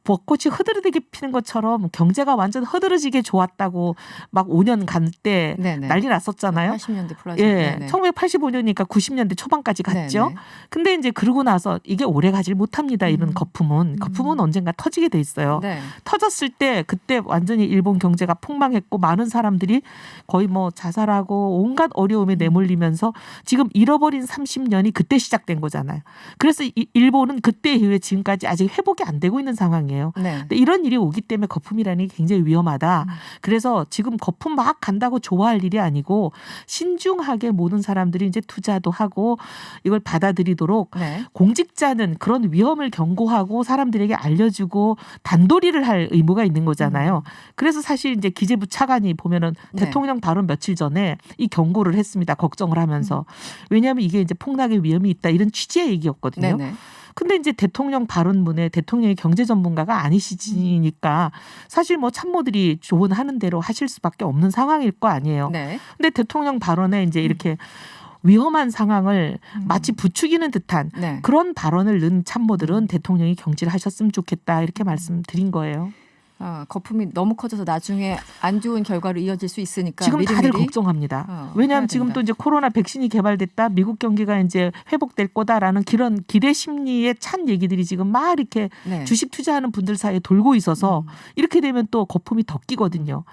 벚꽃이 흐드러지게 피는 것처럼 경제가 완전 흐드러지게 좋았다고 막 5년 간 때 네네. 난리 났었잖아요. 80년대 플라자. 예, 네네. 1985년이니까 90년대 초반까지 갔죠. 네네. 근데 이제 그러고 나서 이게 오래 가질 못합니다. 이런 거품은 언젠가 터지게 돼 있어요. 네. 터졌을 때 그때 완전히 일본 경제가 폭망했고 많은 사람들이 거의 뭐 자살하고 온갖 어려움에 내몰리면서 지금 잃어버린 30년이 그때 시작된 거잖아요. 그래서 일본은 그때 이후에 지금까지 아직 회복이 안 되고 있는 상황이에요. 네. 근데 이런 일이 오기 때문에 거품이라는 게 굉장히 위험하다. 그래서 지금 거품 막 간다고 좋아할 일이 아니고 신중하게 모든 사람들이 이제 투자도 하고 이걸 받아들이도록 네. 공직자는 그런 위험을 경고하고 사람들에게 알려주고 단도리를 할 의무가 있는 거잖아요. 그래서 사실 이제 기재부 차관이 보면은 네. 대통령 발언 며칠 전에 이 경고를 했습니다. 걱정을 하면서. 왜냐하면 이게 이제 폭락의 위험이 있다. 이런 취지의 얘기였거든요. 네네. 근데 이제 대통령 발언문에 대통령이 경제 전문가가 아니시니까 사실 뭐 참모들이 조언하는 대로 하실 수밖에 없는 상황일 거 아니에요. 네. 근데 대통령 발언에 이제 이렇게 위험한 상황을 마치 부추기는 듯한 네. 그런 발언을 넣은 참모들은 대통령이 경질하셨으면 좋겠다 이렇게 말씀드린 거예요. 거품이 너무 커져서 나중에 안 좋은 결과로 이어질 수 있으니까 지금 다들 미리미리 걱정합니다. 왜냐하면 해야 지금 된다. 또 이제 코로나 백신이 개발됐다, 미국 경기가 이제 회복될 거다라는 그런 기대 심리에 찬 얘기들이 지금 막 이렇게 네. 주식 투자하는 분들 사이에 돌고 있어서 이렇게 되면 또 거품이 더 끼거든요.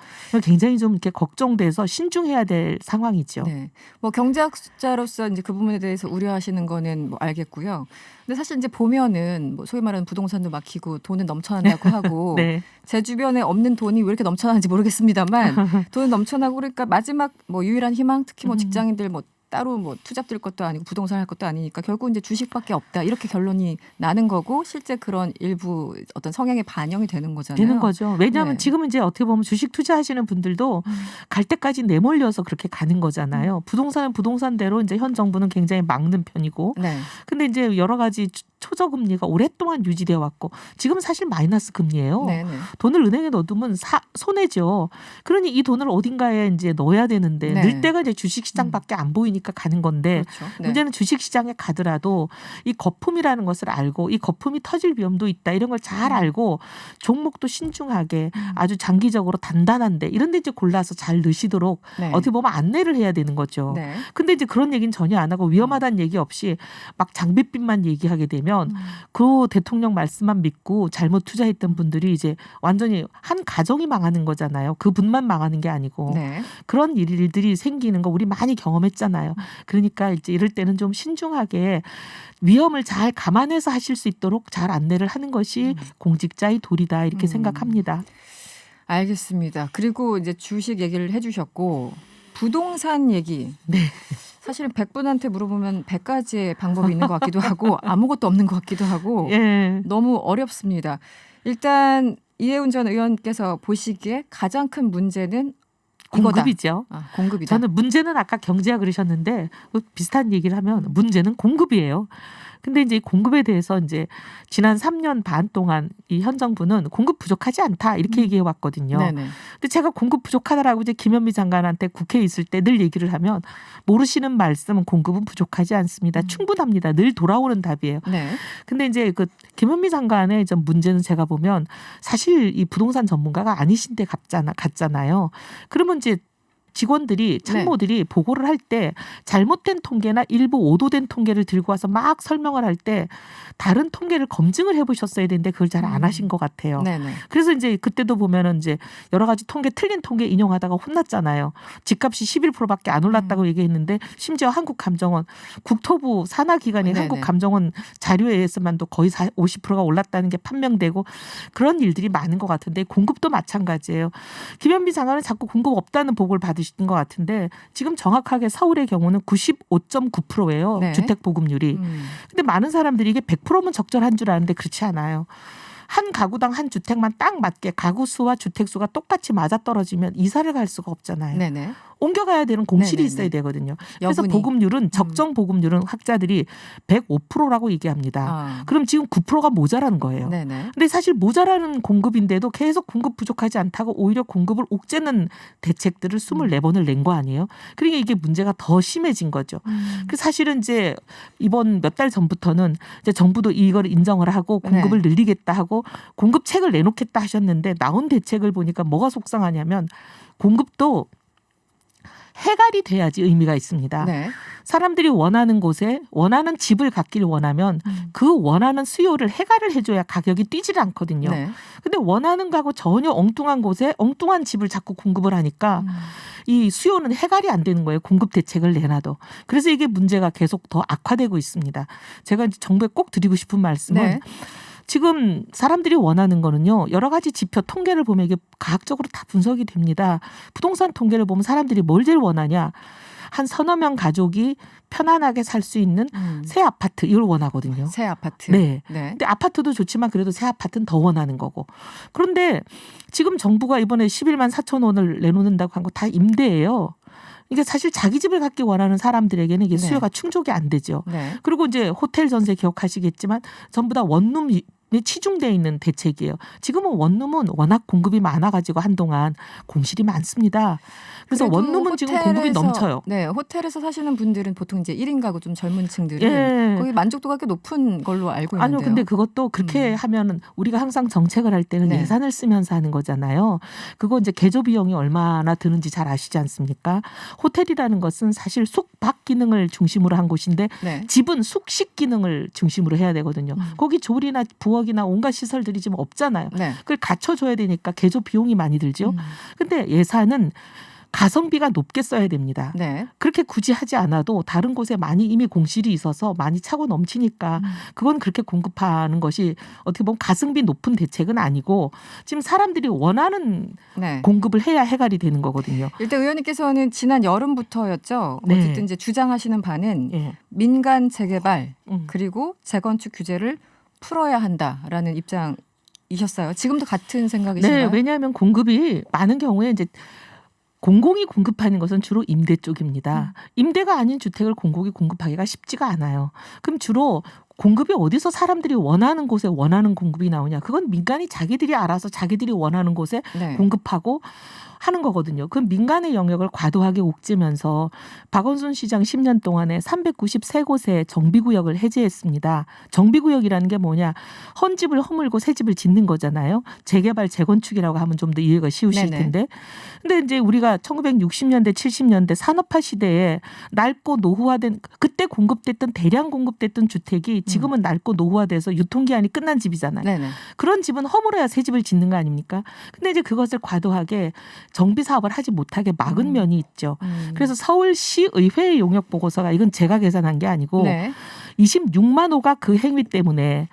굉장히 좀 이렇게 걱정돼서 신중해야 될 상황이죠. 네. 뭐 경제학자로서 이제 그 부분에 대해서 우려하시는 거는 뭐 알겠고요. 근데 사실 이제 보면은 뭐 소위 말하는 부동산도 막히고 돈은 넘쳐난다고 하고 네. 제 주변에 없는 돈이 왜 이렇게 넘쳐나는지 모르겠습니다만 돈은 넘쳐나고 그러니까 마지막 뭐 유일한 희망 특히 뭐 직장인들 뭐 따로 뭐 투잡 들 것도 아니고 부동산 할 것도 아니니까 결국 이제 주식밖에 없다 이렇게 결론이 나는 거고 실제 그런 일부 어떤 성향에 반영이 되는 거잖아요. 되는 거죠. 왜냐하면 네. 지금은 이제 어떻게 보면 주식 투자하시는 분들도 갈 때까지 내몰려서 그렇게 가는 거잖아요. 부동산은 부동산대로 이제 현 정부는 굉장히 막는 편이고, 네. 근데 이제 여러 가지 초저금리가 오랫동안 유지되어 왔고 지금은 사실 마이너스 금리예요. 네, 네. 돈을 은행에 넣어두면 손해죠. 그러니 이 돈을 어딘가에 이제 넣어야 되는데 네. 늘 때가 이제 주식시장밖에 안 보이니까 가는 건데 그렇죠. 네. 문제는 주식시장에 가더라도 이 거품이라는 것을 알고 이 거품이 터질 위험도 있다 이런 걸 잘 알고 종목도 신중하게 아주 장기적으로 단단한데 이런 데 이제 골라서 잘 넣으시도록 네. 어떻게 보면 안내를 해야 되는 거죠. 네. 근데 이제 그런 얘기는 전혀 안 하고 위험하다는 얘기 없이 막 장밋빛만 얘기하게 되면 그 대통령 말씀만 믿고 잘못 투자했던 분들이 이제 완전히 한 가정이 망하는 거잖아요. 그분만 망하는 게 아니고 네. 그런 일들이 생기는 거 우리 많이 경험했잖아요. 그러니까 이제 이럴 때는 좀 신중하게 위험을 잘 감안해서 하실 수 있도록 잘 안내를 하는 것이 공직자의 도리다 이렇게 생각합니다. 알겠습니다. 그리고 이제 주식 얘기를 해주셨고 부동산 얘기. 네. 사실은 100분한테 물어보면 100가지의 방법이 있는 것 같기도 하고 아무것도 없는 것 같기도 하고 예. 너무 어렵습니다. 일단 이해운 전 의원께서 보시기에 가장 큰 문제는 이거다. 공급이죠. 공급이다. 저는 문제는 아까 경제학 그러셨는데 비슷한 얘기를 하면 문제는 공급이에요. 근데 이제 이 공급에 대해서 이제 지난 3년 반 동안 이 현 정부는 공급 부족하지 않다 이렇게 얘기해 왔거든요. 네네. 근데 제가 공급 부족하다라고 이제 김현미 장관한테 국회에 있을 때 늘 얘기를 하면 모르시는 말씀은 공급은 부족하지 않습니다. 충분합니다. 늘 돌아오는 답이에요. 네. 근데 이제 그 김현미 장관의 좀 문제는 제가 보면 사실 이 부동산 전문가가 아니신데 갔잖아요. 그러면 이제 직원들이 참모들이 보고를 할 때 잘못된 통계나 일부 오도된 통계를 들고 와서 막 설명을 할 때 다른 통계를 검증을 해보셨어야 되는데 그걸 잘 안 하신 것 같아요. 네네. 그래서 이제 그때도 보면은 이제 여러 가지 틀린 통계 인용하다가 혼났잖아요. 집값이 11%밖에 안 올랐다고 얘기했는데 심지어 한국감정원 국토부 산하기관인 네네. 한국감정원 자료에 의해서만도 거의 50%가 올랐다는 게 판명되고 그런 일들이 많은 것 같은데 공급도 마찬가지예요. 김현미 장관은 자꾸 공급 없다는 보고를 받으신 것 같은데 지금 정확하게 서울의 경우는 95.9%예요. 네. 주택 보급률이. 근데 많은 사람들이 이게 100%면 적절한 줄 아는데 그렇지 않아요. 한 가구당 한 주택만 딱 맞게 가구 수와 주택 수가 똑같이 맞아떨어지면 이사를 갈 수가 없잖아요. 네네. 옮겨가야 되는 공실이 네네네. 있어야 되거든요. 그래서 여분이. 보급률은 적정 보급률은 학자들이 105%라고 얘기합니다. 그럼 지금 9%가 모자라는 거예요. 네네. 근데 사실 모자라는 공급인데도 계속 공급 부족하지 않다고 오히려 공급을 옥죄는 대책들을 24번을 낸 거 아니에요. 그러니까 이게 문제가 더 심해진 거죠. 그래서 사실은 이제 이번 몇 달 전부터는 이제 정부도 이걸 인정을 하고 공급을 늘리겠다 하고 공급책을 내놓겠다 하셨는데 나온 대책을 보니까 뭐가 속상하냐면 공급도 해갈이 돼야지 의미가 있습니다. 네. 사람들이 원하는 곳에 원하는 집을 갖길 원하면 그 원하는 수요를 해갈을 해줘야 가격이 뛰질 않거든요. 네. 근데 원하는 거하고 전혀 엉뚱한 곳에 엉뚱한 집을 자꾸 공급을 하니까 이 수요는 해갈이 안 되는 거예요. 공급 대책을 내놔도. 그래서 이게 문제가 계속 더 악화되고 있습니다. 제가 이제 정부에 꼭 드리고 싶은 말씀은 네. 지금 사람들이 원하는 거는요. 여러 가지 지표 통계를 보면 이게 과학적으로 다 분석이 됩니다. 부동산 통계를 보면 사람들이 뭘 제일 원하냐. 한 서너 명 가족이 편안하게 살 수 있는 새 아파트 이걸 원하거든요. 새 아파트. 네. 네. 근데 아파트도 좋지만 그래도 새 아파트는 더 원하는 거고. 그런데 지금 정부가 이번에 11만 4천 원을 내놓는다고 한 거 다 임대예요. 이게 사실 자기 집을 갖기 원하는 사람들에게는 이게 네. 수요가 충족이 안 되죠. 네. 그리고 이제 호텔 전세 기억하시겠지만 전부 다 원룸 치중되어 있는 대책이에요. 지금은 원룸은 워낙 공급이 많아가지고 한동안 공실이 많습니다. 그래서 그래도 원룸은 지금 공급이 호텔에서- 넘쳐요. 네, 호텔에서 사시는 분들은 보통 이제 1인 가구 좀 젊은 층들은 예. 거기 만족도가 꽤 높은 걸로 알고 있는데요. 아니요, 근데 그것도 그렇게 하면은 우리가 항상 정책을 할 때는 네. 예산을 쓰면서 하는 거잖아요. 그거 이제 개조 비용이 얼마나 드는지 잘 아시지 않습니까? 호텔이라는 것은 사실 숙박 기능을 중심으로 한 곳인데 네. 집은 숙식 기능을 중심으로 해야 되거든요. 거기 조리나 부엌이나 온갖 시설들이 지금 없잖아요. 네. 그걸 갖춰줘야 되니까 개조 비용이 많이 들죠. 음. 근데 예산은 가성비가 높게 써야 됩니다. 네. 그렇게 굳이 하지 않아도 다른 곳에 많이 이미 공실이 있어서 많이 차고 넘치니까 그건 그렇게 공급하는 것이 어떻게 보면 가성비 높은 대책은 아니고 지금 사람들이 원하는 네. 공급을 해야 해결이 되는 거거든요. 일단 의원님께서는 지난 여름부터였죠. 네. 어쨌든 이제 주장하시는 바는 예. 민간 재개발 음. 그리고 재건축 규제를 풀어야 한다라는 입장이셨어요. 지금도 같은 생각이신가요? 네, 왜냐하면 공급이 많은 경우에 이제 공공이 공급하는 것은 주로 임대 쪽입니다. 임대가 아닌 주택을 공공이 공급하기가 쉽지가 않아요. 그럼 주로 공급이 어디서 사람들이 원하는 곳에 원하는 공급이 나오냐? 그건 민간이 자기들이 알아서 자기들이 원하는 곳에 네. 공급하고 하는 거거든요. 그 민간의 영역을 과도하게 옥죄면서 박원순 시장 10년 동안에 393곳의 정비구역을 해제했습니다. 정비구역이라는 게 뭐냐? 헌집을 허물고 새 집을 짓는 거잖아요. 재개발, 재건축이라고 하면 좀 더 이해가 쉬우실 네네. 텐데. 근데 이제 우리가 1960년대, 70년대 산업화 시대에 낡고 노후화된 그때 공급됐던 대량 공급됐던 주택이 지금은 낡고 노후화돼서 유통기한이 끝난 집이잖아요. 네네. 그런 집은 허물어야 새 집을 짓는 거 아닙니까? 근데 이제 그것을 과도하게 정비 사업을 하지 못하게 막은 면이 있죠. 그래서 서울시 의회의 용역 보고서가 이건 제가 계산한 게 아니고 네. 26만 호가 그 행위 때문에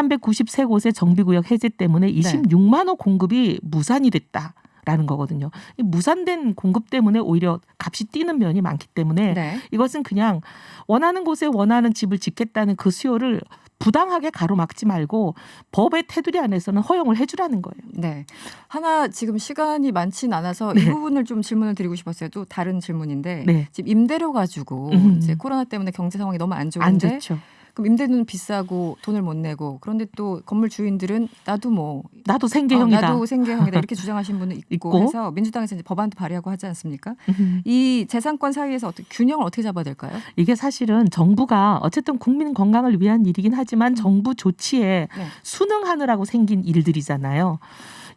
393곳의 정비구역 해제 때문에 26만 호 공급이 무산이 됐다라는 거거든요. 이 무산된 공급 때문에 오히려 값이 뛰는 면이 많기 때문에 네. 이것은 그냥 원하는 곳에 원하는 집을 짓겠다는 그 수요를 부당하게 가로막지 말고 법의 테두리 안에서는 허용을 해주라는 거예요. 네. 하나 지금 시간이 많진 않아서 네. 이 부분을 좀 질문을 드리고 싶었어요. 또 다른 질문인데 네. 지금 임대료 가지고 이제 코로나 때문에 경제 상황이 너무 안 안 좋은데 좋죠. 그럼 임대료는 비싸고 돈을 못 내고 그런데 또 건물 주인들은 나도 생계형이다. 나도 생계형이다 이렇게 주장하시는 분은 있고, 있고. 해서 민주당에서 이제 법안도 발의하고 하지 않습니까? 음. 이 재산권 사이에서 어떻게 균형을 어떻게 잡아야 될까요? 이게 사실은 정부가 어쨌든 국민 건강을 위한 일이긴 하지만 정부 조치에 네. 순응하느라고 생긴 일들이잖아요.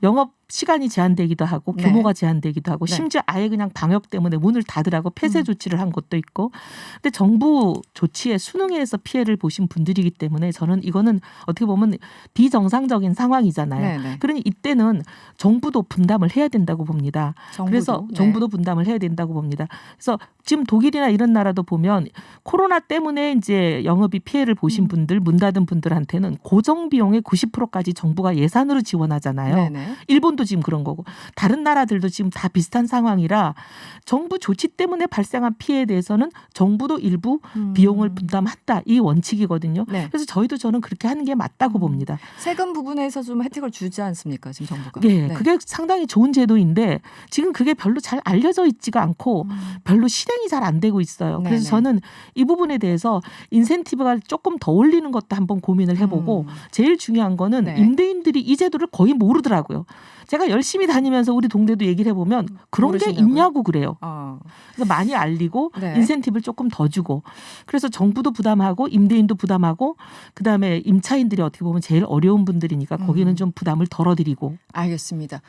영업 시간이 제한되기도 하고 네. 규모가 제한되기도 하고 네. 심지어 아예 그냥 방역 때문에 문을 닫으라고 폐쇄 조치를 한 것도 있고 근데 정부 조치에 순응해서 피해를 보신 분들이기 때문에 저는 이거는 어떻게 보면 비정상적인 상황이잖아요. 네, 네. 그러니 이때는 정부도 분담을 해야 된다고 봅니다. 그래서 네. 정부도 분담을 해야 된다고 봅니다. 그래서 지금 독일이나 이런 나라도 보면 코로나 때문에 이제 영업이 피해를 보신 분들, 문 닫은 분들한테는 고정 비용의 90%까지 정부가 예산으로 지원하잖아요. 네네. 일본도 지금 그런 거고 다른 나라들도 지금 다 비슷한 상황이라 정부 조치 때문에 발생한 피해에 대해서는 정부도 일부 비용을 분담한다 이 원칙이거든요. 네. 그래서 저는 그렇게 하는 게 맞다고 봅니다. 세금 부분에서 좀 혜택을 주지 않습니까? 지금 정부가. 예, 네. 그게 상당히 좋은 제도인데 지금 그게 별로 잘 알려져 있지가 않고 별로 실행이 잘 안 되고 있어요. 네네. 그래서 저는 이 부분에 대해서 인센티브가 조금 더 올리는 것도 한번 고민을 해보고 제일 중요한 거는 네. 임대인들이 이 제도를 거의 모르더라고요. 제가 열심히 다니면서 우리 동네도 얘기를 해보면 그런 게 모르시냐고요? 있냐고 그래요. 어. 그래서 많이 알리고 네. 인센티브를 조금 더 주고 그래서 정부도 부담하고 임대인도 부담하고 그다음에 임차인들이 어떻게 보면 제일 어려운 분들이니까 거기는 좀 부담을 덜어드리고 알겠습니다.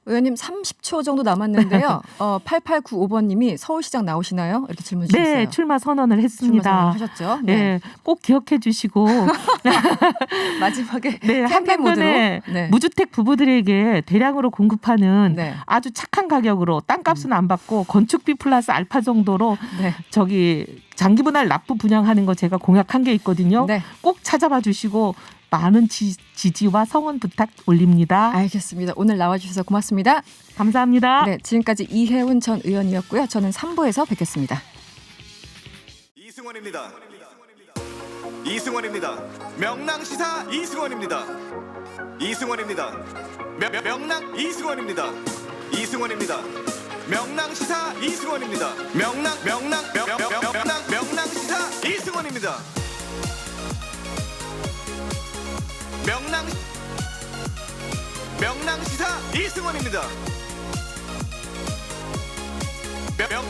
의원님 30초 정도 남았는데요. 8895번님이 서울시장 나오시나요? 이렇게 질문 주셨어요. 네, 출마 선언을 출마 했습니다. 선언하셨죠? 네, 꼭 기억해 주시고 마지막에 네, 캠페인 모드로. 한편에 네. 무주택 부부들에게 대량으로 공급하는 네. 아주 착한 가격으로 땅값은 안 받고 건축비 플러스 알파 정도로 네. 저기 장기분할 납부 분양하는 거 제가 공약한 게 있거든요. 네. 꼭 찾아봐 주시고 많은 지지와 성원 부탁 올립니다. 알겠습니다. 오늘 나와주셔서 고맙습니다. 감사합니다. 네, 지금까지 이혜훈 전 의원이었고요. 저는 3부에서 뵙겠습니다. 이승원입니다. 이승원입니다. 명랑시사 이승원입니다. 이승원입니다. 명랑 이승원입니다. 이승원입니다. 명랑시사 이승원입니다. 명랑시사 이승원입니다. 명랑 명랑시사 이승원입니다.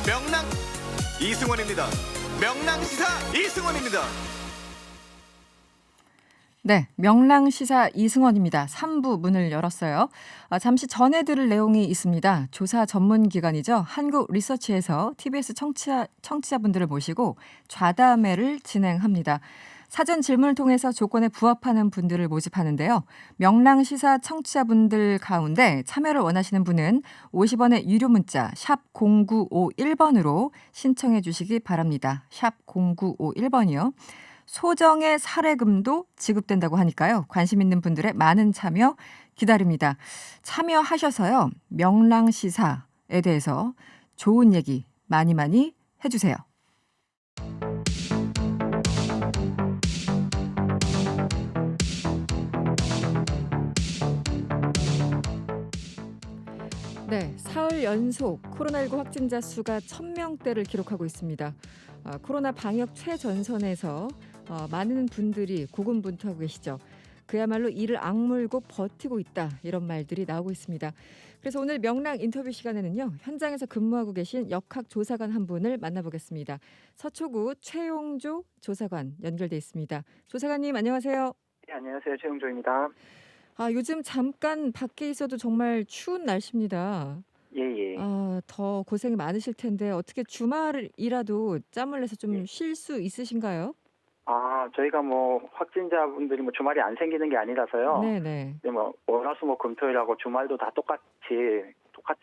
명랑 이승원입니다. 명랑시사 이승원입니다. 네, 명랑시사 이승원입니다. 3부 문을 열었어요. 잠시 전해 들을 내용이 있습니다. 조사 전문기관이죠. 한국리서치에서 TBS 청취자분들을 모시고 좌담회를 진행합니다. 사전 질문을 통해서 조건에 부합하는 분들을 모집하는데요. 명랑시사 청취자분들 가운데 참여를 원하시는 분은 50원의 유료 문자 샵 0951번으로 신청해 주시기 바랍니다. 샵 0951번이요. 소정의 사례금도 지급된다고 하니까요. 관심 있는 분들의 많은 참여 기다립니다. 참여하셔서요. 명랑시사에 대해서 좋은 얘기 많이 해주세요. 네, 사흘 연속 코로나19 확진자 수가 1000명대를 기록하고 있습니다. 코로나 방역 최전선에서 많은 분들이 고군분투하고 계시죠. 그야말로 이를 악물고 버티고 있다 이런 말들이 나오고 있습니다. 그래서 오늘 명랑 인터뷰 시간에는요. 현장에서 근무하고 계신 역학조사관 한 분을 만나보겠습니다. 서초구 최용조 조사관 연결돼 있습니다. 조사관님 안녕하세요. 네, 안녕하세요. 최용조입니다. 요즘 잠깐 밖에 있어도 정말 추운 날씨입니다. 예. 더 고생이 많으실 텐데 어떻게 주말이라도 짬을 내서 좀 쉴 수 있으신가요? 저희가 확진자분들이 주말이 안 생기는 게 아니라서요. 네네. 근데 월화수목금토일하고 주말도 다 똑같이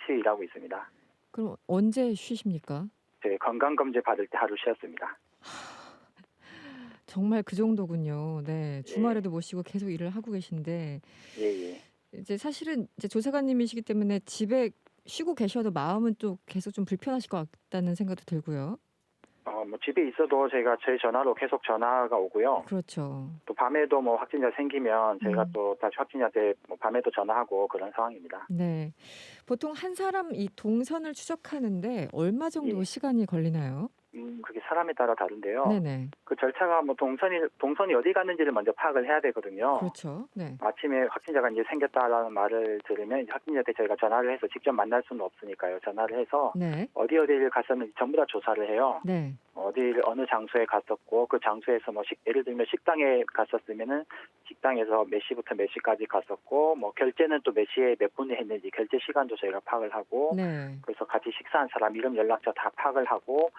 일하고 있습니다. 그럼 언제 쉬십니까? 저희 건강검진 받을 때 하루 쉬었습니다. 정말 그 정도군요. 네, 주말에도 못 쉬고 계속 일을 하고 계신데 예. 이제 사실은 이제 조사관님이시기 때문에 집에 쉬고 계셔도 마음은 또 계속 좀 불편하실 것 같다는 생각도 들고요. 집에 있어도 제가 제 전화로 계속 전화가 오고요. 그렇죠. 또 밤에도 확진자 생기면 제가 또 다시 확진자한테 밤에도 전화하고 그런 상황입니다. 네. 보통 한 사람 이 동선을 추적하는데 얼마 정도 시간이 걸리나요? 그게 사람에 따라 다른데요. 네네. 그 절차가 동선이 어디 갔는지를 먼저 파악을 해야 되거든요. 그렇죠. 네. 아침에 확진자가 이제 생겼다라는 말을 들으면 이제 확진자한테 저희가 전화를 해서 직접 만날 수는 없으니까요. 전화를 해서 네. 어디를 갔었는지 전부 다 조사를 해요. 네. 어느 장소에 갔었고 그 장소에서 예를 들면 식당에 갔었으면은 식당에서 몇 시부터 몇 시까지 갔었고 결제는 또 몇 시에 몇 분이 했는지 결제 시간도 저희가 파악을 하고 네. 그래서 같이 식사한 사람 이름 연락처 다 파악을 하고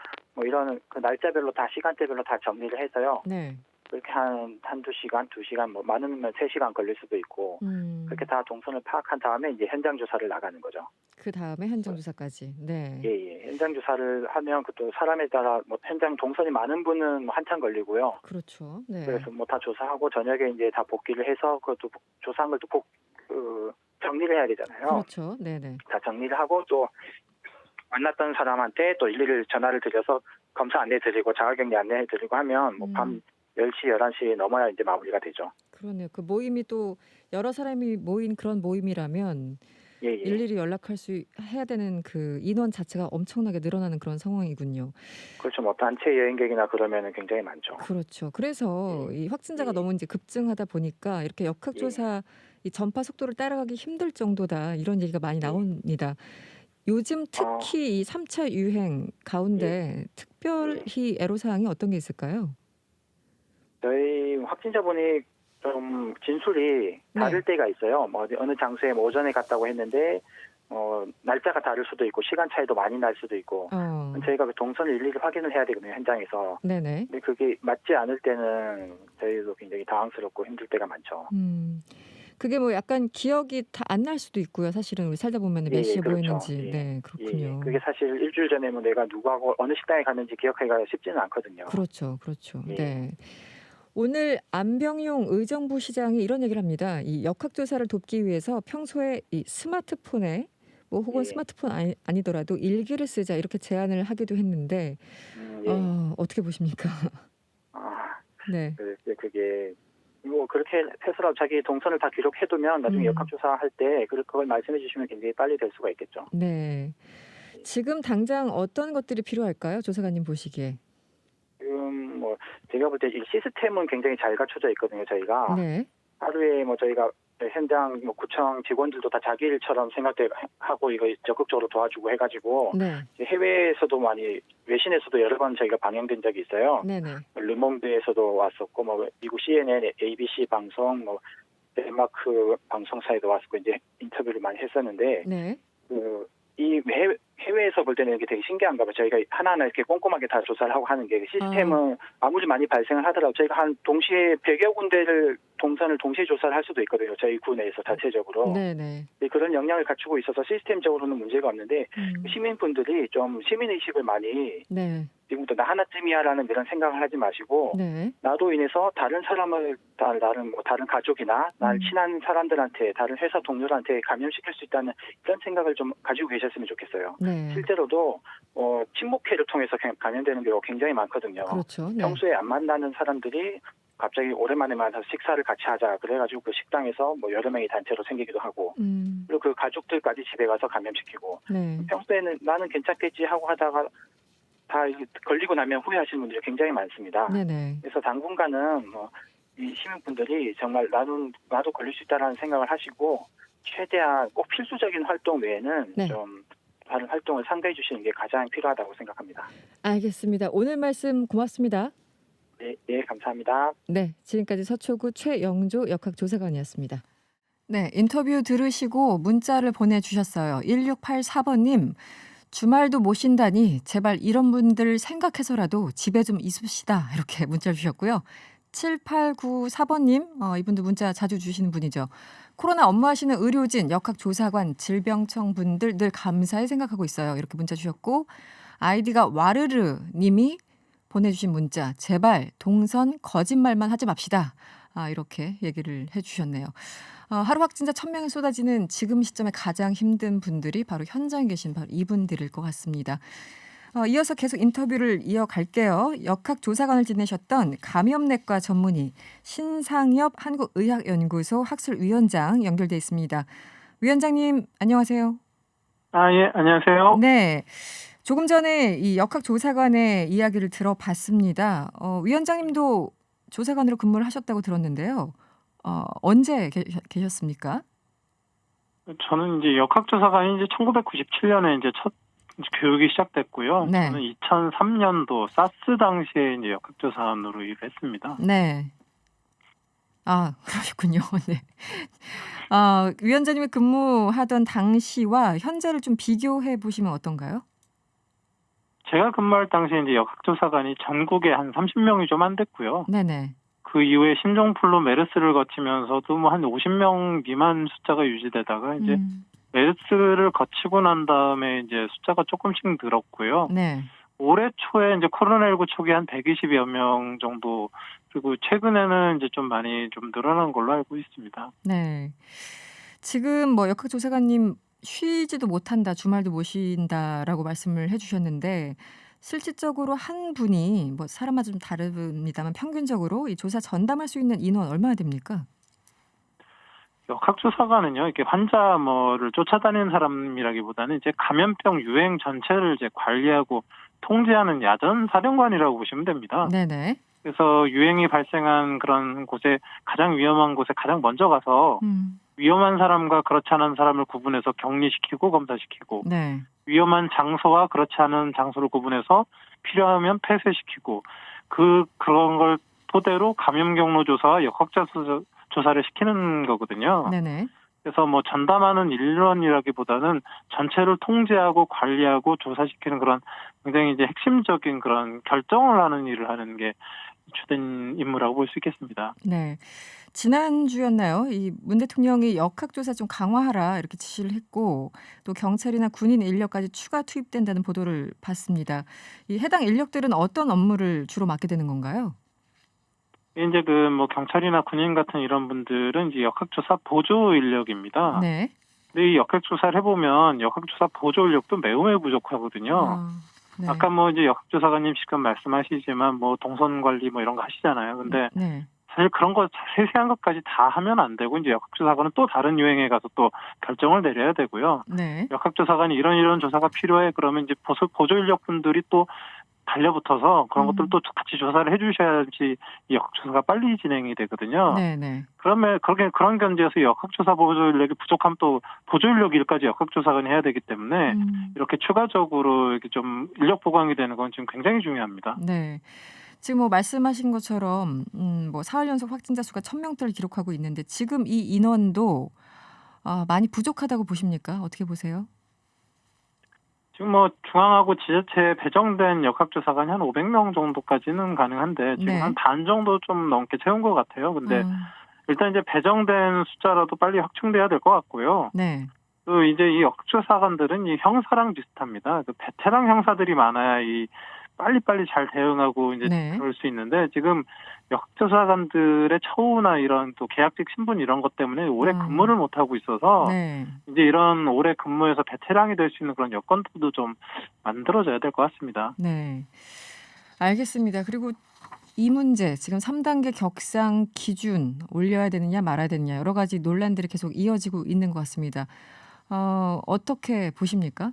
이런 그 날짜별로 다 시간대별로 다 정리를 해서요. 네. 그렇게 한두 시간, 2시간, 많으면 3시간 걸릴 수도 있고 그렇게 다 동선을 파악한 다음에 이제 현장 조사를 나가는 거죠. 그 다음에 현장 조사까지. 네. 예. 현장 조사를 하면 그것도 사람에 따라 현장 동선이 많은 분은 한참 걸리고요. 그렇죠. 네. 그래서 다 조사하고 저녁에 이제 다 복귀를 해서 그것도 조사한 걸 또 정리를 해야 되잖아요. 그렇죠. 네네. 다 정리를 하고 또 만났던 사람한테 또 일일이 전화를 드려서 검사 안내 드리고 자가격리 안내 드리고 하면 밤 10시, 11시 넘어야 이제 마무리가 되죠. 그러네요. 그 모임이 또 여러 사람이 모인 그런 모임이라면 예. 일일이 해야 되는 그 인원 자체가 엄청나게 늘어나는 그런 상황이군요. 그렇죠. 단체 여행객이나 그러면은 굉장히 많죠. 그렇죠. 그래서 이 확진자가 너무 이제 급증하다 보니까 이렇게 역학조사 이 전파 속도를 따라가기 힘들 정도다 이런 얘기가 많이 나옵니다. 요즘 특히 이 3차 유행 가운데 특별히 애로사항이 어떤 게 있을까요? 저희 확진자분이 좀 진술이 다를 때가 있어요. 어느 장소에 오전에 갔다고 했는데 날짜가 다를 수도 있고 시간 차이도 많이 날 수도 있고 저희가 그 동선을 일일이 확인을 해야 되거든요. 현장에서. 네네. 근데 그게 맞지 않을 때는 저희도 굉장히 당황스럽고 힘들 때가 많죠. 그게 약간 기억이 다 안 날 수도 있고요. 사실은 우리 살다 보면 몇 시에 그렇죠. 모였는지. 네, 그렇군요. 그게 사실 일주일 전에 내가 누구하고 어느 식당에 갔는지 기억하기가 쉽지는 않거든요. 그렇죠. 네. 오늘 안병용 의정부 시장이 이런 얘기를 합니다. 이 역학조사를 돕기 위해서 평소에 이 스마트폰에 혹은 스마트폰 아니더라도 일기를 쓰자 이렇게 제안을 하기도 했는데 어떻게 보십니까? 네. 그게 그렇게 해서 자기 동선을 다 기록해두면 나중에 역학조사할 때 그걸 말씀해 주시면 굉장히 빨리 될 수가 있겠죠. 네. 지금 당장 어떤 것들이 필요할까요? 조사관님 보시기에. 제가 볼 때 이 시스템은 굉장히 잘 갖춰져 있거든요. 저희가 네. 하루에 저희가 현장 뭐 구청 직원들도 다 자기 일처럼 생각하고 이거 적극적으로 도와주고 해가지고 네. 해외에서도 많이 외신에서도 여러 번 저희가 방영된 적이 있어요. 네네. 르몽드에서도 왔었고 뭐 미국 CNN, ABC 방송, 뭐 덴마크 방송사에도 왔었고 이제 인터뷰를 많이 했었는데 네. 이 해외에서 볼 때는 이게 되게 신기한가 봐요. 저희가 하나하나 이렇게 꼼꼼하게 다 조사를 하고 하는 게 시스템은 아무리 많이 발생을 하더라도 저희가 한 동시에 100여 군데를 동선을 동시에 조사를 할 수도 있거든요. 저희 군에서 자체적으로. 네네. 그런 역량을 갖추고 있어서 시스템적으로는 문제가 없는데 시민분들이 좀 시민의식을 많이 네. 지금부터 나 하나쯤이야라는 이런 생각을 하지 마시고 네. 나도 인해서 다른 사람을 다른 뭐 다른 가족이나 날 친한 사람들한테 다른 회사 동료한테 감염시킬 수 있다는 그런 생각을 좀 가지고 계셨으면 좋겠어요. 네. 실제로도 친목회를 통해서 감염되는 경우가 굉장히 많거든요. 그렇죠. 네. 평소에 안 만나는 사람들이 갑자기 오랜만에 만나서 식사를 같이 하자 그래가지고 그 식당에서 뭐 여러 명이 단체로 생기기도 하고 그리고 그 가족들까지 집에 가서 감염시키고 네. 평소에는 나는 괜찮겠지 하고 하다가 다 걸리고 나면 후회하시는 분들이 굉장히 많습니다. 네네. 그래서 당분간은 이 시민분들이 정말 나도 걸릴 수 있다라는 생각을 하시고 최대한 꼭 필수적인 활동 외에는 네. 좀 다른 활동을 상대해 주시는 게 가장 필요하다고 생각합니다. 알겠습니다. 오늘 말씀 고맙습니다. 네, 감사합니다. 네, 지금까지 서초구 최영조 역학조사관이었습니다. 네, 인터뷰 들으시고 문자를 보내주셨어요. 1684번님, 주말도 못 쉰다니 제발 이런 분들 생각해서라도 집에 좀 있읍시다. 이렇게 문자 주셨고요. 7894번님, 이분도 문자 자주 주시는 분이죠. 코로나 업무하시는 의료진, 역학조사관, 질병청 분들 늘 감사히 생각하고 있어요. 이렇게 문자 주셨고, 아이디가 와르르 님이 보내주신 문자, 제발 동선 거짓말만 하지 맙시다. 이렇게 얘기를 해주셨네요. 하루 확진자 1000명이 쏟아지는 지금 시점에 가장 힘든 분들이 바로 현장에 계신 바로 이분들일 것 같습니다. 이어서 계속 인터뷰를 이어갈게요. 역학조사관을 지내셨던 감염내과 전문의 신상엽 한국의학연구소 학술위원장 연결돼 있습니다. 위원장님 안녕하세요. 예, 안녕하세요. 네. 조금 전에 이 역학조사관의 이야기를 들어봤습니다. 위원장님도 조사관으로 근무를 하셨다고 들었는데요. 언제 계셨습니까? 저는 이제 역학조사관이 이제 1997년에 이제 첫 교육이 시작됐고요. 네. 저는 2003년도 사스 당시에 이제 역학조사관으로 일을 했습니다. 네. 그러셨군요. 네. 위원장님이 근무하던 당시와 현재를 좀 비교해 보시면 어떤가요? 제가 근무할 당시에 이제 역학조사관이 전국에 한 30명이 좀 안 됐고요. 네네. 그 이후에 신종플루 메르스를 거치면서도 뭐 한 50명 미만 숫자가 유지되다가 이제 메르스를 거치고 난 다음에 이제 숫자가 조금씩 늘었고요. 네. 올해 초에 이제 코로나19 초기 한 120여 명 정도, 그리고 최근에는 이제 좀 많이 좀 늘어난 걸로 알고 있습니다. 네. 지금 뭐 역학조사관님 쉬지도 못한다, 주말도 못 쉰다라고 말씀을 해주셨는데 실질적으로 한 분이 뭐 사람마다 좀 다릅니다만 평균적으로 이 조사 전담할 수 있는 인원 얼마나 됩니까? 역학조사관은요, 이렇게 환자를 쫓아다니는 사람이라기보다는 이제 감염병 유행 전체를 이제 관리하고 통제하는 야전 사령관이라고 보시면 됩니다. 네네. 그래서 유행이 발생한 그런 곳에 가장 위험한 곳에 가장 먼저 가서 위험한 사람과 그렇지 않은 사람을 구분해서 격리시키고 검사시키고 네. 위험한 장소와 그렇지 않은 장소를 구분해서 필요하면 폐쇄시키고 그런 걸 토대로 감염 경로 조사와 역학조사를 시키는 거거든요. 네네. 그래서 뭐 전담하는 일원이라기보다는 전체를 통제하고 관리하고 조사시키는 그런 굉장히 이제 핵심적인 그런 결정을 하는 일을 하는 게 주된 임무라고 볼 수 있겠습니다. 네. 지난주였나요? 이 문 대통령이 역학조사 좀 강화하라 이렇게 지시를 했고 또 경찰이나 군인 인력까지 추가 투입된다는 보도를 봤습니다. 이 해당 인력들은 어떤 업무를 주로 맡게 되는 건가요? 이제 경찰이나 군인 같은 이런 분들은 이제 역학조사 보조 인력입니다. 네. 근데 이 역학조사를 해보면 역학조사 보조 인력도 매우 부족하거든요. 네. 아까 이제 역학조사관님 지금 말씀하시지만 동선 관리 이런 거 하시잖아요. 근데 네. 사실 그런 거 세세한 것까지 다 하면 안 되고 이제 역학조사관은 또 다른 유행에 가서 또 결정을 내려야 되고요. 네. 역학조사관이 이런 조사가 필요해 그러면 이제 보조 인력분들이 또 달려붙어서 그런 것들도 같이 조사를 해주셔야지 이 역학조사가 빨리 진행이 되거든요. 네네. 그러면 그런 견지에서 역학조사 보조 인력이 부족하면 또 보조 인력 일까지 역학조사관이 해야 되기 때문에 이렇게 추가적으로 이렇게 좀 인력 보강이 되는 건 지금 굉장히 중요합니다. 네. 지금 뭐 말씀하신 것처럼 뭐 사흘 연속 확진자 수가 1,000명대를 기록하고 있는데 지금 이 인원도 많이 부족하다고 보십니까? 어떻게 보세요? 지금 뭐 중앙하고 지자체에 배정된 역학조사관이 한 500명 정도까지는 가능한데 지금 네. 한 반 정도 좀 넘게 채운 것 같아요. 근데 일단 이제 배정된 숫자라도 빨리 확충돼야 될 것 같고요. 네. 또 이제 이 역조사관들은 이 형사랑 비슷합니다. 그 베테랑 형사들이 많아야 이 빨리빨리 잘 대응하고 이제 네. 그럴 수 있는데 지금 역조사관들의 처우나 이런 또 계약직 신분 이런 것 때문에 오래 근무를 못 하고 있어서 네. 이제 이런 오래 근무해서 베테랑이 될 수 있는 그런 여건들도 좀 만들어져야 될 것 같습니다. 네. 알겠습니다. 그리고 이 문제 지금 3단계 격상 기준 올려야 되느냐 말아야 되느냐 여러 가지 논란들이 계속 이어지고 있는 것 같습니다. 어떻게 보십니까?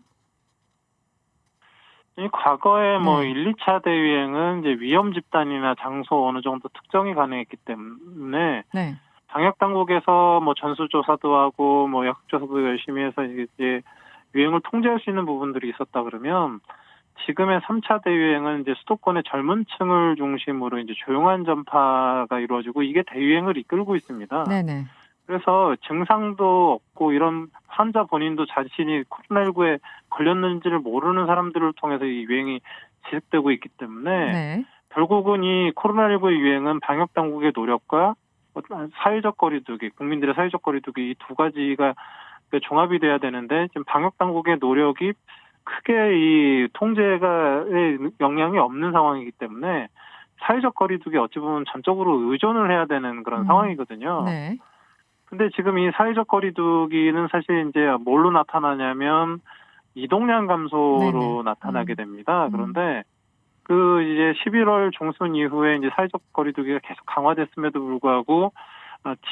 이 과거에 뭐 네. 1, 2차 대유행은 이제 위험 집단이나 장소 어느 정도 특정이 가능했기 때문에 네. 방역 당국에서 뭐 전수조사도 하고 뭐 역조사도 열심히 해서 이제 유행을 통제할 수 있는 부분들이 있었다 그러면 지금의 3차 대유행은 이제 수도권의 젊은 층을 중심으로 이제 조용한 전파가 이루어지고 이게 대유행을 이끌고 있습니다. 네네. 그래서 증상도 없고 이런 환자 본인도 자신이 코로나19에 걸렸는지를 모르는 사람들을 통해서 이 유행이 지속되고 있기 때문에 네. 결국은 이 코로나19의 유행은 방역 당국의 노력과 사회적 거리두기, 국민들의 사회적 거리두기 이 두 가지가 종합이 돼야 되는데 지금 방역 당국의 노력이 크게 이 통제가의 영향이 없는 상황이기 때문에 사회적 거리두기 어찌 보면 전적으로 의존을 해야 되는 그런 상황이거든요. 네. 근데 지금 이 사회적 거리두기는 사실 이제 뭘로 나타나냐면 이동량 감소로 네네. 나타나게 됩니다. 그런데 그 이제 11월 중순 이후에 이제 사회적 거리두기가 계속 강화됐음에도 불구하고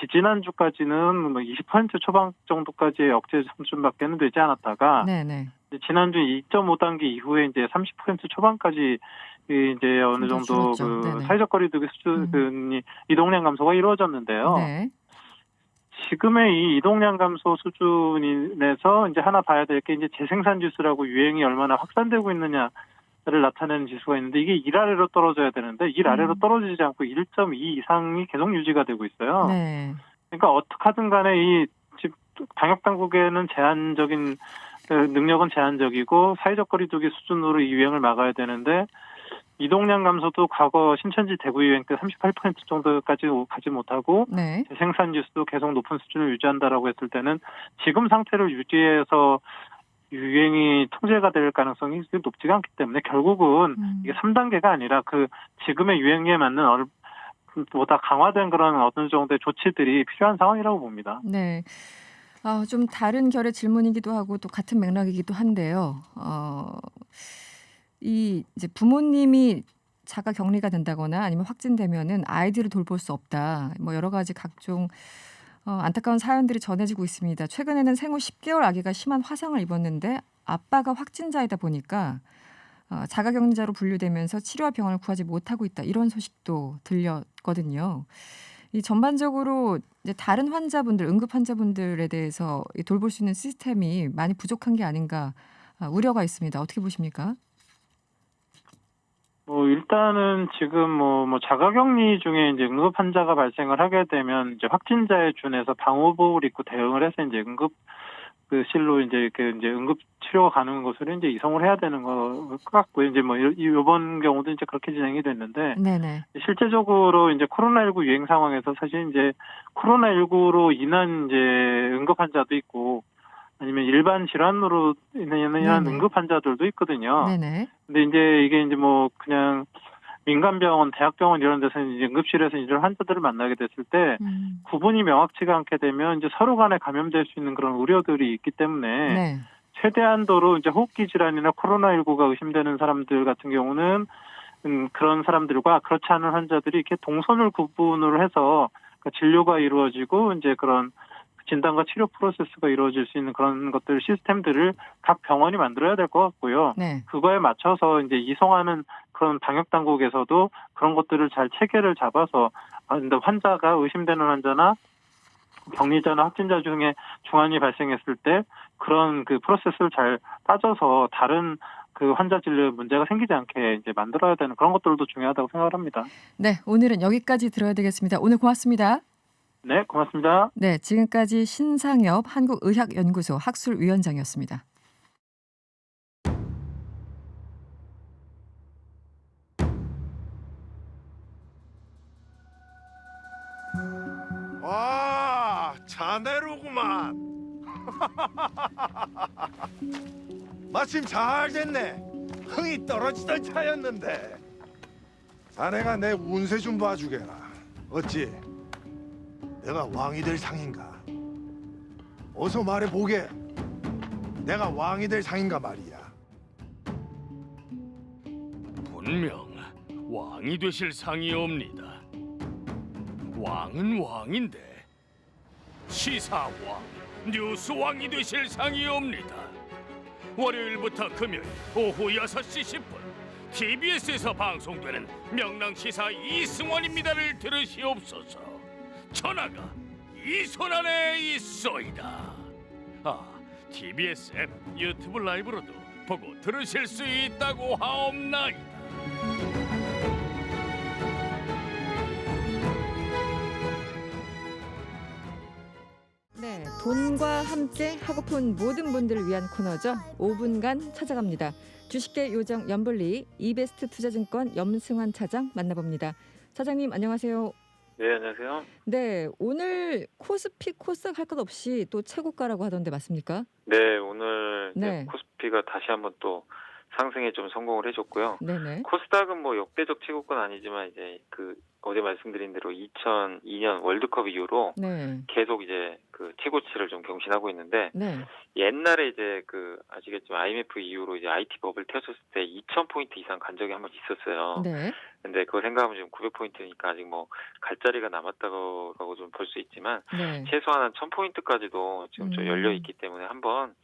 지지난주까지는 뭐 20% 초반 정도까지의 억제 수준밖에는 되지 않았다가 네네. 지난주 2.5단계 이후에 이제 30% 초반까지 이제 어느 좀 더 정도 줄었죠. 그 네네. 사회적 거리두기 수준이 이동량 감소가 이루어졌는데요. 네. 지금의 이 이동량 감소 수준에서 이제 하나 봐야 될 게 이제 재생산 지수라고 유행이 얼마나 확산되고 있느냐를 나타내는 지수가 있는데 이게 1 아래로 떨어져야 되는데 1 아래로 떨어지지 않고 1.2 이상이 계속 유지가 되고 있어요. 네. 그러니까 어떻게 하든 간에 이 방역 당국에는 제한적인 능력은 제한적이고 사회적 거리두기 수준으로 이 유행을 막아야 되는데 이동량 감소도 과거 신천지 대구 유행 때 38% 정도까지 가지 못하고 네. 생산 지수도 계속 높은 수준을 유지한다라고 했을 때는 지금 상태를 유지해서 유행이 통제가 될 가능성이 높지가 않기 때문에 결국은 이게 3단계가 아니라 그 지금의 유행에 맞는 보다 강화된 그런 어느 정도의 조치들이 필요한 상황이라고 봅니다. 네. 좀 다른 결의 질문이기도 하고 또 같은 맥락이기도 한데요. 이 이제 부모님이 자가 격리가 된다거나 아니면 확진되면은 아이들을 돌볼 수 없다. 뭐 여러 가지 각종 안타까운 사연들이 전해지고 있습니다. 최근에는 생후 10개월 아기가 심한 화상을 입었는데 아빠가 확진자이다 보니까 자가격리자로 분류되면서 치료와 병원을 구하지 못하고 있다. 이런 소식도 들렸거든요. 이 전반적으로 이제 다른 환자분들, 응급 환자분들에 대해서 돌볼 수 있는 시스템이 많이 부족한 게 아닌가 우려가 있습니다. 어떻게 보십니까? 뭐 일단은 지금 뭐 자가격리 중에 이제 응급 환자가 발생을 하게 되면 이제 확진자에 준해서 방호복을 입고 대응을 해서 이제 응급 그 실로 이제 이렇게 이제 응급 치료가 가능한 것으로 이제 이송을 해야 되는 것 같고요. 이제 뭐 이번 경우도 이제 그렇게 진행이 됐는데 네네. 실제적으로 이제 코로나19 유행 상황에서 사실 이제 코로나19로 인한 이제 응급 환자도 있고 아니면 일반 질환으로 인한 네네. 응급 환자들도 있거든요. 네네. 근데 이제 이게 이제 뭐 그냥 민간병원, 대학병원 이런 데서 이제 응급실에서 이런 환자들을 만나게 됐을 때 구분이 명확치가 않게 되면 이제 서로 간에 감염될 수 있는 그런 우려들이 있기 때문에 네. 최대한도로 이제 호흡기 질환이나 코로나19가 의심되는 사람들 같은 경우는 그런 사람들과 그렇지 않은 환자들이 이렇게 동선을 구분을 해서 진료가 이루어지고 이제 그런 진단과 치료 프로세스가 이루어질 수 있는 그런 것들 시스템들을 각 병원이 만들어야 될 것 같고요. 네. 그거에 맞춰서 이제 이송하는 그런 방역 당국에서도 그런 것들을 잘 체계를 잡아서 근데 환자가 의심되는 환자나 격리자나 확진자 중에 중환이 발생했을 때 그런 그 프로세스를 잘 따져서 다른 그 환자 진료에 문제가 생기지 않게 이제 만들어야 되는 그런 것들도 중요하다고 생각을 합니다. 네, 오늘은 여기까지 들어야 되겠습니다. 오늘 고맙습니다. 네, 고맙습니다. 네, 지금까지 신상엽 한국의학연구소 학술위원장이었습니다. 와, 자네로구만. 마침 잘 됐네. 흥이 떨어지던 차였는데. 자네가 내 운세 좀 봐주게라. 어찌? 내가 왕이 될 상인가? 어서 말해보게. 내가 왕이 될 상인가 말이야. 분명 왕이 되실 상이옵니다. 왕은 왕인데 시사왕, 뉴스왕이 되실 상이옵니다. 월요일부터 금요일 오후 6시 10분 TBS에서 방송되는 명랑시사 이승원입니다를 들으시옵소서. 전화가 이 손안에 있소이다. TBS 앱 유튜브 라이브로도 보고 들으실 수 있다고 하옵나이다. 네, 돈과 함께 하고픈 모든 분들을 위한 코너죠. 5분간 찾아갑니다. 주식계 요정 염블리 이베스트 투자증권 염승환 차장 만나봅니다. 차장님 안녕하세요. 네, 안녕하세요. 네, 오늘 코스피 코스닥 할 것 없이 또 최고가라고 하던데 맞습니까? 네, 오늘 네. 코스피가 다시 한번 또 상승에 좀 성공을 해줬고요. 네네. 코스닥은 뭐 역대적 최고가는 아니지만 이제 그 어제 말씀드린 대로 2002년 월드컵 이후로 네. 계속 이제 그 최고치를 좀 경신하고 있는데 네. 옛날에 이제 그 아시겠지만 IMF 이후로 이제 IT 버블 터졌을 때 2,000포인트 이상 간 적이 한 번 있었어요. 네. 근데 그거 생각하면 지금 900포인트니까 아직 뭐 갈 자리가 남았다고 좀 볼 수 있지만 네. 최소한 한 1,000포인트까지도 지금 좀 열려 있기 때문에 한번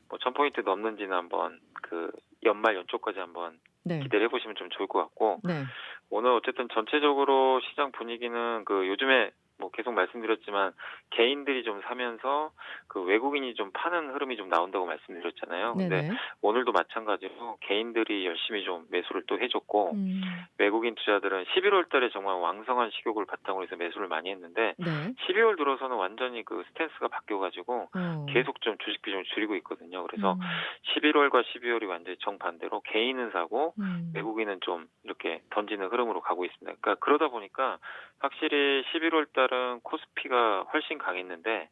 뭐 1,000포인트 넘는지는 한번 그 연말 연초까지 한번 네. 기대를 해보시면 좀 좋을 것 같고 네. 오늘 어쨌든 전체적으로 시장 분위기는 그 요즘에 뭐 계속 말씀드렸지만 개인들이 좀 사면서 그 외국인이 좀 파는 흐름이 좀 나온다고 말씀드렸잖아요. 근데 네네. 오늘도 마찬가지로 개인들이 열심히 좀 매수를 또 해줬고 외국인 투자들은 11월 달에 정말 왕성한 식욕을 바탕으로 해서 매수를 많이 했는데 네. 12월 들어서는 완전히 그 스탠스가 바뀌어가지고 계속 좀 주식 비중을 줄이고 있거든요. 그래서 11월과 12월이 완전히 정반대로 개인은 사고 외국인은 좀 이렇게 던지는 흐름으로 가고 있습니다. 그러니까 그러다 보니까 확실히 11월 달은 코스피가 훨씬 강했는데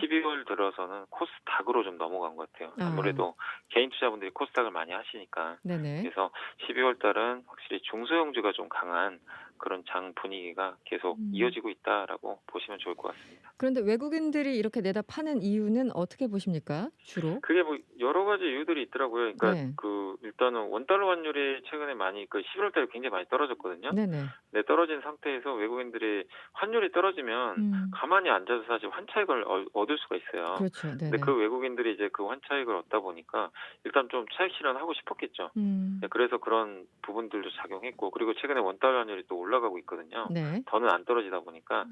12월 들어서는 코스닥으로 좀 넘어간 것 같아요. 아무래도 개인 투자분들이 코스닥을 많이 하시니까. 네네. 그래서 12월 달은 확실히 중소형주가 좀 강한 그런 장 분위기가 계속 이어지고 있다라고 보시면 좋을 것 같습니다. 그런데 외국인들이 이렇게 내다 파는 이유는 어떻게 보십니까? 주로? 그게 뭐 여러 가지 이유들이 있더라고요. 그러니까 네. 그 일단은 원달러 환율이 최근에 많이 그 11월 달에 굉장히 많이 떨어졌거든요. 네네. 네, 떨어진 상태에서 외국인들이 환율이 떨어지면 가만히 앉아서 사실 환차익을 얻을 수가 있어요. 그렇죠. 네네. 근데 그 외국인들이 이제 그 환차익을 얻다 보니까 일단 좀 차익 실현하고 싶었겠죠. 네, 그래서 그런 부분들도 작용했고 그리고 최근에 원달러 환율이 또 올라가고 있거든요. 네. 더는 안 떨어지다 보니까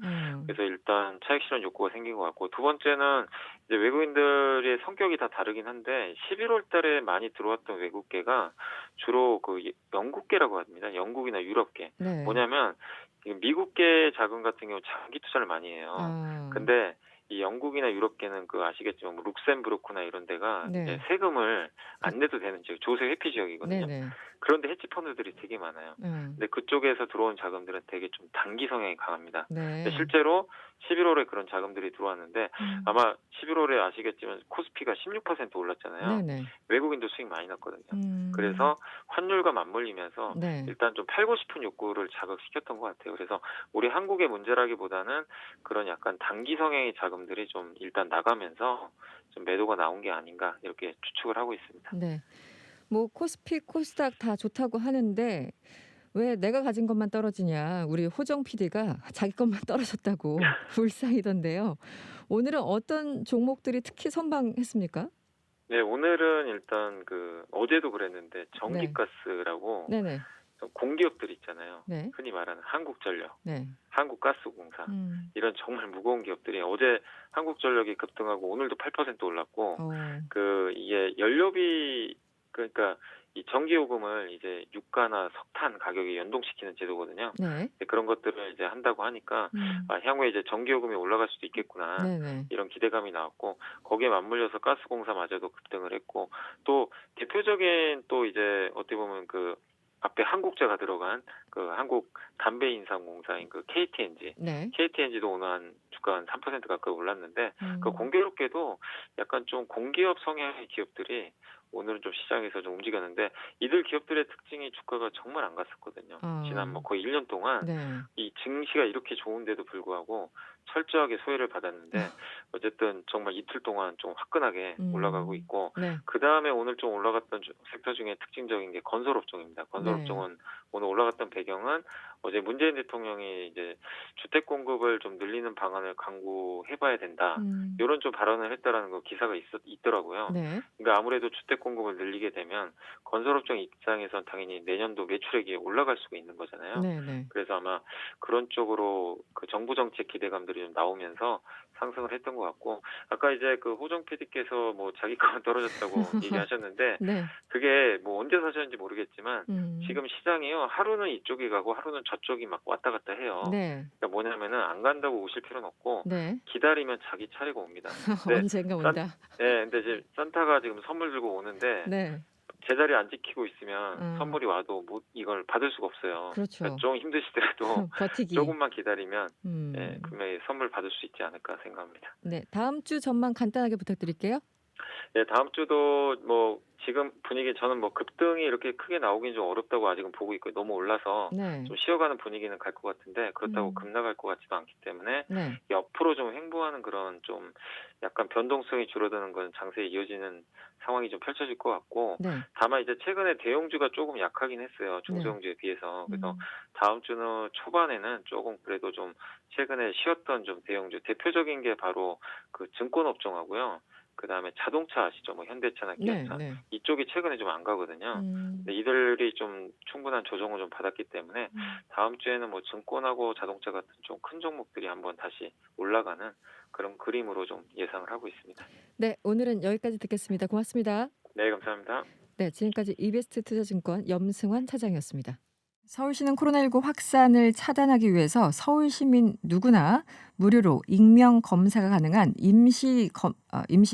그래서 일단 차익 실현 욕구가 생긴 것 같고 두 번째는 이제 외국인들의 성격이 다 다르긴 한데 11월 달에 많이 들어왔던 외국계가 주로 그 영국계라고 합니다. 영국이나 유럽계. 네. 뭐냐면 미국계 자금 같은 경우 장기 투자를 많이 해요. 근데 이 영국이나 유럽계는 그 아시겠지만 뭐 룩셈부르크나 이런 데가 네. 이제 세금을 안 내도 되는 지역, 조세 회피 지역이거든요. 네네. 그런데 헤지 펀드들이 되게 많아요. 근데 그쪽에서 들어온 자금들은 되게 좀 단기 성향이 강합니다. 네. 근데 실제로 11월에 그런 자금들이 들어왔는데 아마 11월에 아시겠지만 코스피가 16% 올랐잖아요. 네네. 외국인도 수익 많이 났거든요. 그래서 환율과 맞물리면서 네. 일단 좀 팔고 싶은 욕구를 자극시켰던 것 같아요. 그래서 우리 한국의 문제라기보다는 그런 약간 단기 성향의 자금들이 좀 일단 나가면서 좀 매도가 나온 게 아닌가 이렇게 추측을 하고 있습니다. 네. 뭐 코스피, 코스닥 다 좋다고 하는데 왜 내가 가진 것만 떨어지냐. 우리 호정 PD가 자기 것만 떨어졌다고 불쌍이던데요. 오늘은 어떤 종목들이 특히 선방했습니까? 네, 오늘은 일단 어제도 그랬는데 전기가스라고 네네. 공기업들 있잖아요. 네. 흔히 말하는 한국전력, 네. 한국가스공사 이런 정말 무거운 기업들이 어제 한국전력이 급등하고 오늘도 8% 올랐고 이게 연료비 그러니까 이 전기요금을 이제 유가나 석탄 가격에 연동시키는 제도거든요. 네. 그런 것들을 이제 한다고 하니까 향후에 이제 전기요금이 올라갈 수도 있겠구나 네네. 이런 기대감이 나왔고 거기에 맞물려서 가스공사마저도 급등을 했고 또 대표적인 또 이제 어떻게 보면 앞에 한국자가 들어간 한국 담배인상공사인 KTNG, 네. KTNG도 오늘 주가 한 3% 가까이 올랐는데 공교롭게도 약간 좀 공기업 성향의 기업들이 오늘은 좀 시장에서 좀 움직였는데 이들 기업들의 특징이 주가가 정말 안 갔었거든요. 지난 거의 1년 동안 네. 이 증시가 이렇게 좋은데도 불구하고 철저하게 소외를 받았는데 어쨌든 정말 이틀 동안 좀 화끈하게 올라가고 있고 네. 그 다음에 오늘 좀 올라갔던 섹터 중에 특징적인 게 건설업종입니다. 건설업종은 오늘 올라갔던 배경은 어제 문재인 대통령이 이제 주택 공급을 좀 늘리는 방안을 강구해봐야 된다. 이런 좀 발언을 했다라는 거 기사가 있더라고요. 네. 그러니까 아무래도 주택 공급을 늘리게 되면 건설업종 입장에선 당연히 내년도 매출액이 올라갈 수가 있는 거잖아요. 네. 그래서 아마 그런 쪽으로 정부 정책 기대감들이 좀 나오면서 상승을 했던 것 같고 아까 이제 호정 PD께서 뭐 자기 거가 떨어졌다고 얘기하셨는데 네. 그게 뭐 언제 사셨는지 모르겠지만 지금 시장이요 하루는 이쪽이 가고 하루는 저쪽이 막 왔다 갔다 해요. 네. 그러니까 뭐냐면은 안 간다고 오실 필요는 없고 네. 기다리면 자기 차례가 옵니다. 언젠가 온다. 근데 이제 산타가 지금 선물 들고 오는데 네. 제자리 안 지키고 있으면 선물이 와도 이걸 받을 수가 없어요. 그렇죠. 그러니까 좀 힘드시더라도 버티기. 조금만 기다리면 분명히 선물 받을 수 있지 않을까 생각합니다. 네. 다음 주 전망 간단하게 부탁드릴게요. 네, 다음 주도 뭐 지금 분위기 저는 뭐 급등이 이렇게 크게 나오긴 좀 어렵다고 아직은 보고 있고 너무 올라서 네. 좀 쉬어가는 분위기는 갈 것 같은데 그렇다고 급락할 것 같지도 않기 때문에 네. 옆으로 좀 횡보하는 그런 좀 약간 변동성이 줄어드는 건 장세에 이어지는 상황이 좀 펼쳐질 것 같고 네. 다만 이제 최근에 대형주가 조금 약하긴 했어요. 중소형주에 비해서. 그래서 다음 주는 초반에는 조금 그래도 좀 최근에 쉬었던 좀 대형주 대표적인 게 바로 증권업종하고요. 그다음에 자동차 아시죠? 뭐 현대차나 기아차. 네. 이쪽이 최근에 좀 안 가거든요. 근데 이들이 좀 충분한 조정을 좀 받았기 때문에 다음 주에는 뭐 증권하고 자동차 같은 좀 큰 종목들이 한번 다시 올라가는 그런 그림으로 좀 예상을 하고 있습니다. 네, 오늘은 여기까지 듣겠습니다. 고맙습니다. 네, 감사합니다. 네, 지금까지 이베스트 투자증권 염승환 차장이었습니다. 서울시는 코로나19 확산을 차단하기 위해서 서울 시민 누구나 무료로 익명 검사가 가능한 임시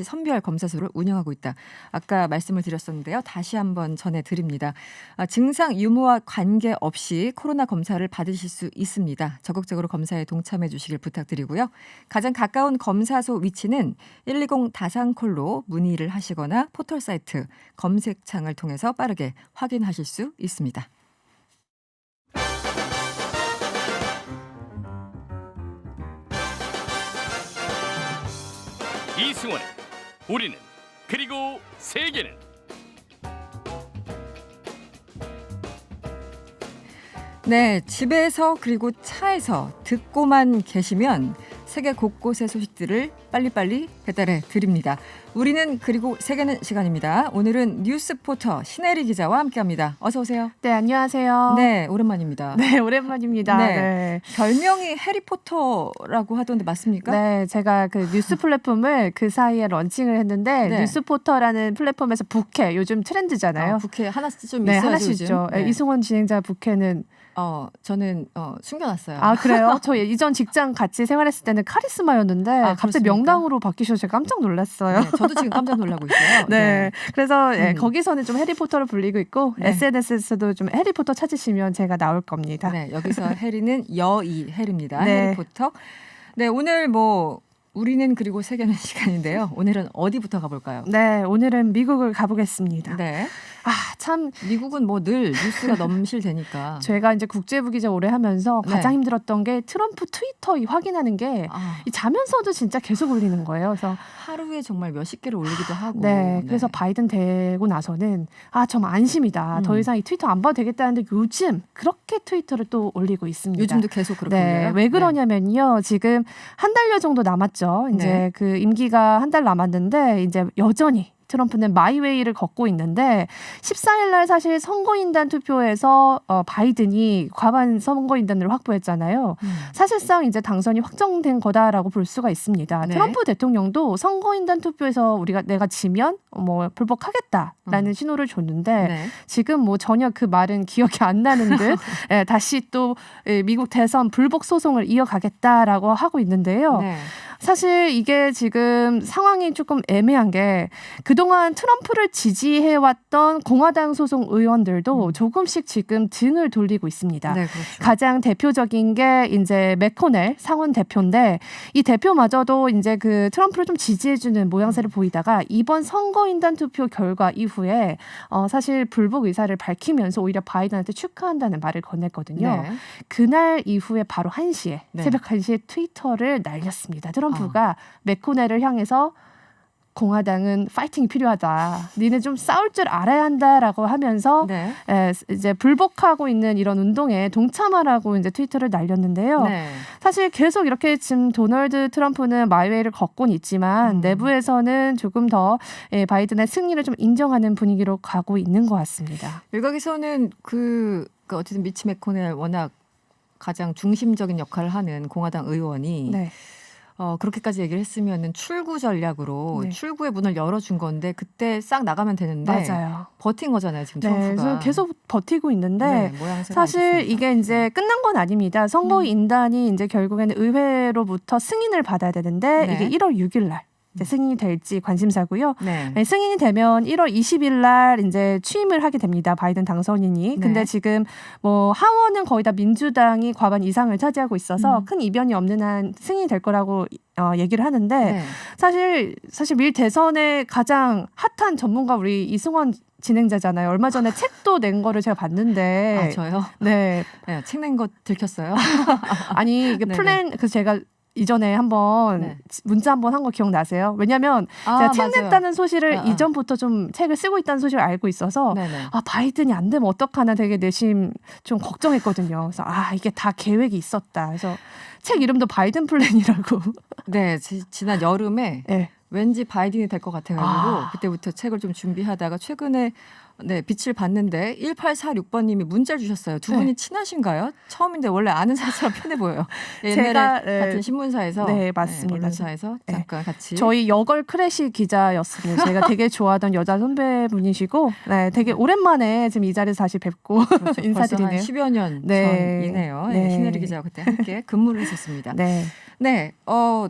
선별 검사소를 운영하고 있다. 아까 말씀을 드렸었는데요. 다시 한번 전해드립니다. 증상 유무와 관계없이 코로나 검사를 받으실 수 있습니다. 적극적으로 검사에 동참해 주시길 부탁드리고요. 가장 가까운 검사소 위치는 120 다산콜로 문의를 하시거나 포털사이트 검색창을 통해서 빠르게 확인하실 수 있습니다. 이승원의 우리는 그리고 세계는 네, 집에서 그리고 차에서 듣고만 계시면 세계 곳곳의 소식들을 빨리빨리 배달해 드립니다. 우리는 그리고 세계는 시간입니다. 오늘은 뉴스포터 신혜리 기자와 함께합니다. 어서 오세요. 네, 안녕하세요. 네, 오랜만입니다. 네, 오랜만입니다. 네. 네. 별명이 해리포터라고 하던데 맞습니까? 네, 제가 뉴스 플랫폼을 그 사이에 런칭을 했는데 네. 뉴스포터라는 플랫폼에서 부캐 요즘 트렌드잖아요. 부캐 하나씩 좀 네, 있어야죠. 하나씩 요즘. 있죠. 네. 이승원 진행자 부캐는 저는 숨겨놨어요. 아, 그래요? 저 이전 직장 같이 생활했을 때는 카리스마였는데 갑자기 그렇습니까? 명당으로 바뀌셔서 제가 깜짝 놀랐어요. 네, 저도 지금 깜짝 놀라고 있어요. 네. 그래서 거기서는 좀 해리포터로 불리고 있고 SNS에서도 좀 해리포터 찾으시면 제가 나올 겁니다. 네, 여기서 해리는 여의 해리입니다. 네. 해리포터. 네, 오늘 우리는 그리고 세계는 시간인데요. 오늘은 어디부터 가볼까요? 네, 오늘은 미국을 가보겠습니다. 네. 참 미국은 뭐 늘 뉴스가 넘실대니까. 제가 이제 국제부 기자 오래 하면서 네. 가장 힘들었던 게 트럼프 트위터 확인하는 게 이 자면서도 진짜 계속 올리는 거예요. 그래서 하루에 정말 몇십 개를 올리기도 하고. 네, 그래서 바이든 되고 나서는 좀 안심이다. 더 이상 이 트위터 안 봐도 되겠다는데 요즘 그렇게 트위터를 또 올리고 있습니다. 요즘도 계속 그렇게 네, 올려요? 왜 그러냐면요. 지금 한 달여 정도 남았죠. 이제 네. 그 임기가 한 달 남았는데 이제 여전히 트럼프는 마이웨이를 걷고 있는데 14일 날 사실 선거인단 투표에서 바이든이 과반 선거인단을 확보했잖아요. 사실상 이제 당선이 확정된 거다라고 볼 수가 있습니다. 네. 트럼프 대통령도 선거인단 투표에서 내가 지면 뭐 불복하겠다라는 신호를 줬는데 네. 지금 뭐 전혀 그 말은 기억이 안 나는 듯 다시 또 미국 대선 불복 소송을 이어가겠다라고 하고 있는데요. 네. 사실 이게 지금 상황이 조금 애매한 게 그동안 트럼프를 지지해왔던 공화당 소속 의원들도 조금씩 지금 등을 돌리고 있습니다. 네, 그렇죠. 가장 대표적인 게 이제 맥코넬 상원 대표인데 이 대표마저도 이제 그 트럼프를 좀 지지해주는 모양새를 보이다가 이번 선거인단 투표 결과 이후에 사실 불복 의사를 밝히면서 오히려 바이든한테 축하한다는 말을 건넸거든요. 네. 그날 이후에 바로 1시에 네. 새벽 1시에 트위터를 날렸습니다. 트럼프가 맥코넬을 향해서 공화당은 파이팅이 필요하다. 니네 좀 싸울 줄 알아야 한다라고 하면서 네. 이제 불복하고 있는 이런 운동에 동참하라고 이제 트위터를 날렸는데요. 네. 사실 계속 이렇게 지금 도널드 트럼프는 마이웨이를 걷고는 있지만 내부에서는 조금 더 바이든의 승리를 좀 인정하는 분위기로 가고 있는 것 같습니다. 일각에서는 그 어쨌든 미치 맥코넬 워낙 가장 중심적인 역할을 하는 공화당 의원이 네. 그렇게까지 얘기를 했으면은 출구 전략으로 네. 출구의 문을 열어준 건데 그때 싹 나가면 되는데 맞아요. 버틴 거잖아요 지금 네, 트럼프가. 그래서 계속 버티고 있는데 네, 모양새가 안 사실 좋습니다. 이게 이제 끝난 건 아닙니다. 선거인단이 이제 결국에는 의회로부터 승인을 받아야 되는데 네. 이게 1월 6일 날 이제 승인이 될지 관심사고요. 네. 네, 승인이 되면 1월 20일 날 이제 취임을 하게 됩니다. 바이든 당선인이. 근데 네. 지금 뭐 하원은 거의 다 민주당이 과반 이상을 차지하고 있어서 큰 이변이 없는 한 승인이 될 거라고 얘기를 하는데 네. 사실 밀 대선의 가장 핫한 전문가 우리 이승원 진행자잖아요. 얼마 전에 책도 낸 거를 제가 봤는데. 아 저요? 네. 네, 책 낸 거 들켰어요. 아니 이게 네네. 플랜 그래서 제가 이전에 한번 네. 문자 한번 한 거 기억나세요? 왜냐하면 제가 책 맞아요. 냈다는 소식을 아. 이전부터 좀 책을 쓰고 있다는 소식을 알고 있어서 네네. 바이든이 안 되면 어떡하나 되게 내심 좀 걱정했거든요. 그래서 이게 다 계획이 있었다. 그래서 책 이름도 바이든 플랜이라고. 네, 지난 여름에 네. 왠지 바이든이 될 것 같아가지고 그때부터 책을 좀 준비하다가 최근에 빛을 봤는데 1846번님이 문자를 주셨어요. 두 분이 친하신가요? 처음인데 원래 아는 사람처럼 편해 보여요. 옛날에 제가, 같은 신문사에서, 네, 맞습니다. 언론사에서 잠깐 같이. 저희 여걸 크래시 기자였습니다. 제가 되게 좋아하던 여자 선배분이시고, 네, 되게 오랜만에 지금 이 자리에서 다시 뵙고 그렇죠. 인사드리네요. 벌써 한 10여 년 네. 전이네요. 네. 신혜리 기자와 그때 함께 근무를 했었습니다. 네. 네,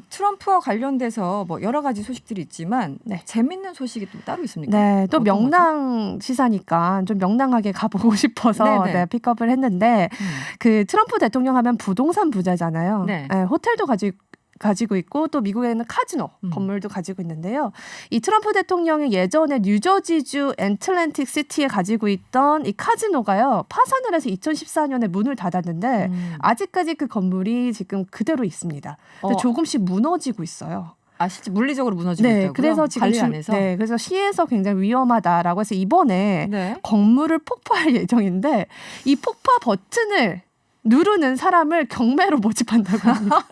트럼프와 관련돼서 뭐 여러 가지 소식들이 있지만 재밌는 소식이 또 따로 있습니까? 네, 또 어떤 명랑 시사니까 좀 명랑하게 가보고 싶어서 네네. 네, 픽업을 했는데 그 트럼프 대통령 하면 부동산 부자잖아요. 네. 네, 호텔도 가지고 있고 또 미국에는 카지노 건물도 가지고 있는데요. 이 트럼프 대통령이 예전에 뉴저지주 애틀랜틱 시티에 가지고 있던 이 카지노가요. 파산을 해서 2014년에 문을 닫았는데 아직까지 그 건물이 지금 그대로 있습니다. 근데 조금씩 무너지고 있어요. 실제 물리적으로 무너지고 네, 있다고요? 그래서 지금 관리 안 해서? 네, 그래서 시에서 굉장히 위험하다라고 해서 이번에 네. 건물을 폭파할 예정인데 이 폭파 버튼을 누르는 사람을 경매로 모집한다고 합니다.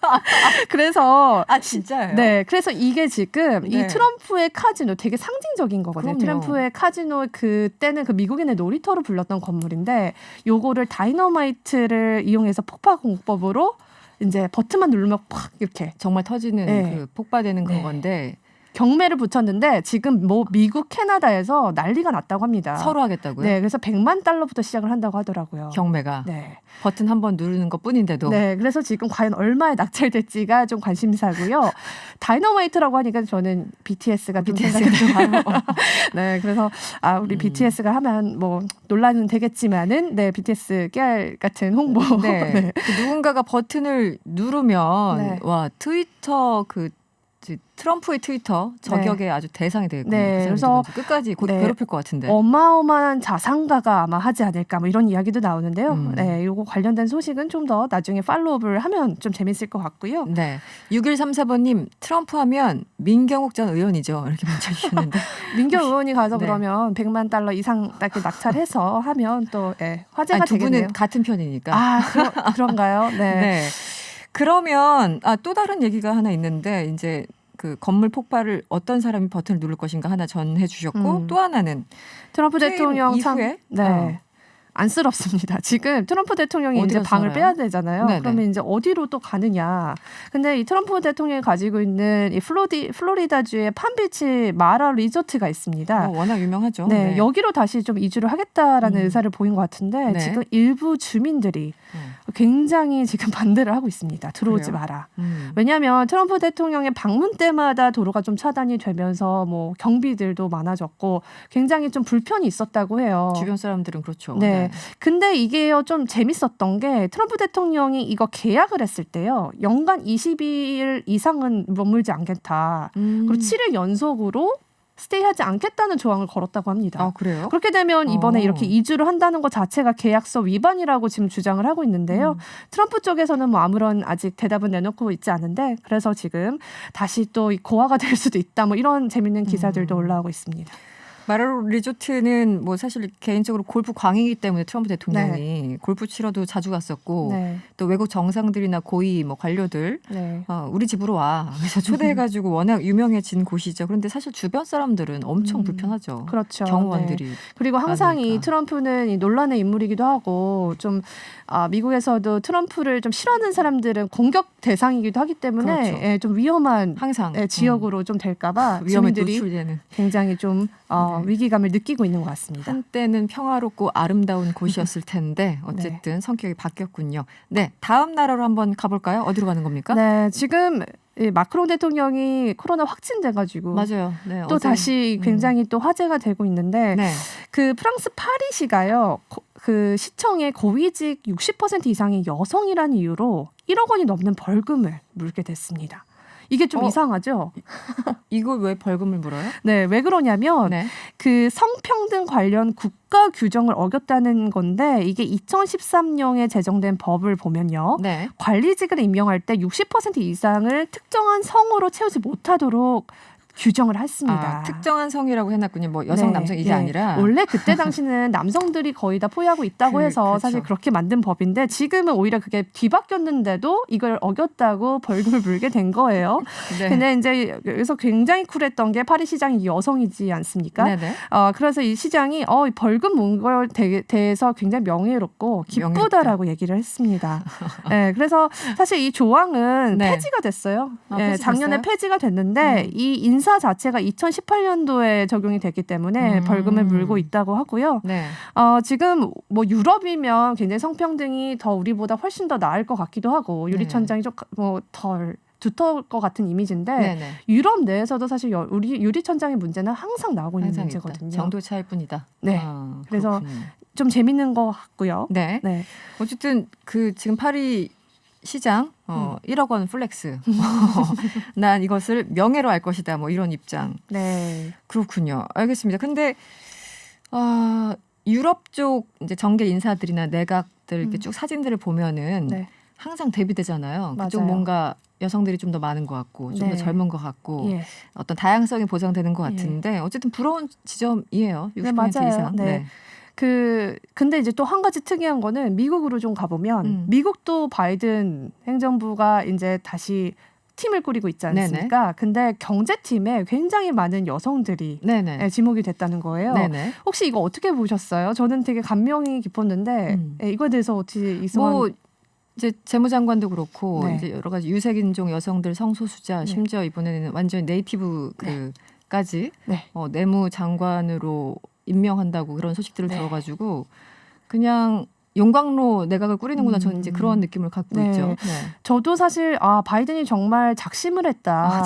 그래서 진짜예요? 네, 그래서 이게 지금 네. 이 트럼프의 카지노 되게 상징적인 거거든요. 그럼요. 트럼프의 카지노 그때는 그 미국인의 놀이터로 불렀던 건물인데 요거를 다이너마이트를 이용해서 폭파 공법으로 이제 버튼만 누르면 팍 이렇게 정말 터지는 네. 그 폭발되는 네. 그건데 경매를 붙였는데 지금 뭐 미국 캐나다에서 난리가 났다고 합니다. 서로 하겠다고요? 네, 그래서 $100만 시작을 한다고 하더라고요. 경매가 네. 버튼 한 번 누르는 것뿐인데도 네, 그래서 지금 과연 얼마에 낙찰될지가 좀 관심사고요. 다이너마이트라고 하니까 저는 BTS가 좀 생각이 들어요. 네, 그래서 우리 BTS가 하면 뭐 논란은 되겠지만은 네, BTS 깨알 같은 홍보. 네. 네. 그 누군가가 버튼을 누르면 네. 와 트위터 그 트럼프의 트위터 저격에 아주 대상이 되겠군요. 네, 그래서 끝까지 네, 괴롭힐 것 같은데. 어마어마한 자산가가 아마 하지 않을까 뭐 이런 이야기도 나오는데요. 네, 이거 관련된 소식은 좀 더 나중에 팔로우업을 하면 좀 재밌을 것 같고요. 네, 6134번님 트럼프 하면 민경욱 전 의원이죠. 이렇게 문자 주셨는데 민경 의원이 가서 네. 그러면 100만 달러 이상 이렇게 낙찰해서 하면 또 화제가 아니, 두 되겠네요. 분은 같은 편이니까. 아, 그런가요? 네. 네. 그러면 또 다른 얘기가 하나 있는데 이제 그 건물 폭발을 어떤 사람이 버튼을 누를 것인가 하나 전해 주셨고 또 하나는 트럼프 퇴임 대통령 참 이후에 안쓰럽습니다. 지금 트럼프 대통령이 이제 방을 빼야 되잖아요. 네네. 그러면 이제 어디로 또 가느냐. 근데 이 트럼프 대통령이 가지고 있는 이 플로리다주의 팜비치 마라 리조트가 있습니다. 워낙 유명하죠. 네, 여기로 다시 좀 이주를 하겠다라는 의사를 보인 것 같은데 네. 지금 일부 주민들이 굉장히 지금 반대를 하고 있습니다. 들어오지 그래요? 마라. 왜냐하면 트럼프 대통령의 방문 때마다 도로가 좀 차단이 되면서 뭐 경비들도 많아졌고 굉장히 좀 불편이 있었다고 해요. 주변 사람들은 그렇죠. 네. 근데 이게요 좀 재밌었던 게 트럼프 대통령이 이거 계약을 했을 때요. 연간 22일 이상은 머물지 않겠다. 그리고 7일 연속으로 스테이하지 않겠다는 조항을 걸었다고 합니다. 아, 그래요? 그렇게 되면 이번에 이렇게 이주를 한다는 것 자체가 계약서 위반이라고 지금 주장을 하고 있는데요. 트럼프 쪽에서는 뭐 아무런 아직 대답은 내놓고 있지 않은데 그래서 지금 다시 또 고화가 될 수도 있다. 뭐 이런 재밌는 기사들도 올라오고 있습니다. 마라로 리조트는 뭐 사실 개인적으로 골프 광이기 때문에 트럼프 대통령이 골프 치러도 자주 갔었고 네. 또 외국 정상들이나 고위 뭐 관료들 네. 우리 집으로 와 그래서 초대해가지고 워낙 유명해진 곳이죠. 그런데 사실 주변 사람들은 엄청 불편하죠. 그렇죠. 경호원들이. 네. 그리고 항상 이 트럼프는 이 논란의 인물이기도 하고 좀 미국에서도 트럼프를 좀 싫어하는 사람들은 공격 대상이기도 하기 때문에 그렇죠. 좀 위험한 항상 지역으로 좀 될까봐 위험에 주민들이 노출되는 굉장히 좀 위기감을 느끼고 있는 것 같습니다. 한때는 평화롭고 아름다운 곳이었을 텐데 어쨌든 성격이 바뀌었군요. 네, 다음 나라로 한번 가볼까요? 어디로 가는 겁니까? 네, 지금 마크롱 대통령이 코로나 확진돼가지고 맞아요. 네, 또 어제, 다시 굉장히 또 화제가 되고 있는데 네. 그 프랑스 파리시가요. 그 시청의 고위직 60% 이상이 여성이라는 이유로 1억 원이 넘는 벌금을 물게 됐습니다. 이게 좀 이상하죠? 이거 왜 벌금을 물어요? 네, 왜 그러냐면 그 성평등 관련 국가 규정을 어겼다는 건데 이게 2013년에 제정된 법을 보면요. 관리직을 임명할 때 60% 이상을 특정한 성으로 채우지 못하도록 규정을 했습니다. 특정한 성이라고 해놨군요. 뭐 여성, 남성 이게 아니라 원래 그때 당시는 남성들이 거의 다 포위하고 있다고 해서 그렇죠. 사실 그렇게 만든 법인데 지금은 오히려 그게 뒤바뀌었는데도 이걸 어겼다고 벌금을 물게 된 거예요. 네. 근데 이제 여기서 굉장히 쿨했던 게 파리 시장이 여성이지 않습니까? 네네. 그래서 이 시장이 이 벌금 문 거에 대해서 굉장히 명예롭고 기쁘다라고 얘기를 했습니다. 네, 그래서 사실 이 조항은 폐지가 됐어요. 작년에 폐지가 됐는데 이 인사 자체가 2018년도에 적용이 됐기 때문에 벌금을 물고 있다고 하고요. 지금 뭐 유럽이면 굉장히 성평등이 더 우리보다 훨씬 더 나을 것 같기도 하고 유리천장이 좀 뭐 덜 두터울 것 같은 이미지인데 유럽 내에서도 사실 우리 유리천장의 문제는 항상 나오고 있는 문제거든요. 정도 차일 뿐이다. 네. 그래서 좀 재밌는 것 같고요. 네. 어쨌든 그 지금 파리 시장 1억 원 플렉스. 난 이것을 명예로 알 것이다. 뭐 이런 입장. 네. 그렇군요. 알겠습니다. 근데 유럽 쪽 이제 정계 인사들이나 내각들 이렇게 쭉 사진들을 보면은 항상 대비되잖아요. 그쪽 맞아요. 뭔가 여성들이 좀 더 많은 것 같고 좀 더 젊은 것 같고 어떤 다양성이 보장되는 것 같은데 어쨌든 부러운 지점이에요. 60% 맞아요. 이상. 네. 근데 이제 또 한 가지 특이한 거는 미국으로 좀 가보면 미국도 바이든 행정부가 이제 다시 팀을 꾸리고 있지 않습니까? 근데 경제팀에 굉장히 많은 여성들이 지목이 됐다는 거예요. 혹시 이거 어떻게 보셨어요? 저는 되게 감명이 깊었는데 이거에 대해서 어떻게 이승원 이제 재무장관도 그렇고 이제 여러 가지 유색인종 여성들 성소수자 심지어 이번에는 완전히 네이티브까지 내무장관으로 임명한다고 그런 소식들을 들어가지고 그냥 용광로 내각을 꾸리는구나 저는 이제 그런 느낌을 갖고 있죠. 저도 사실 바이든이 정말 작심을 했다.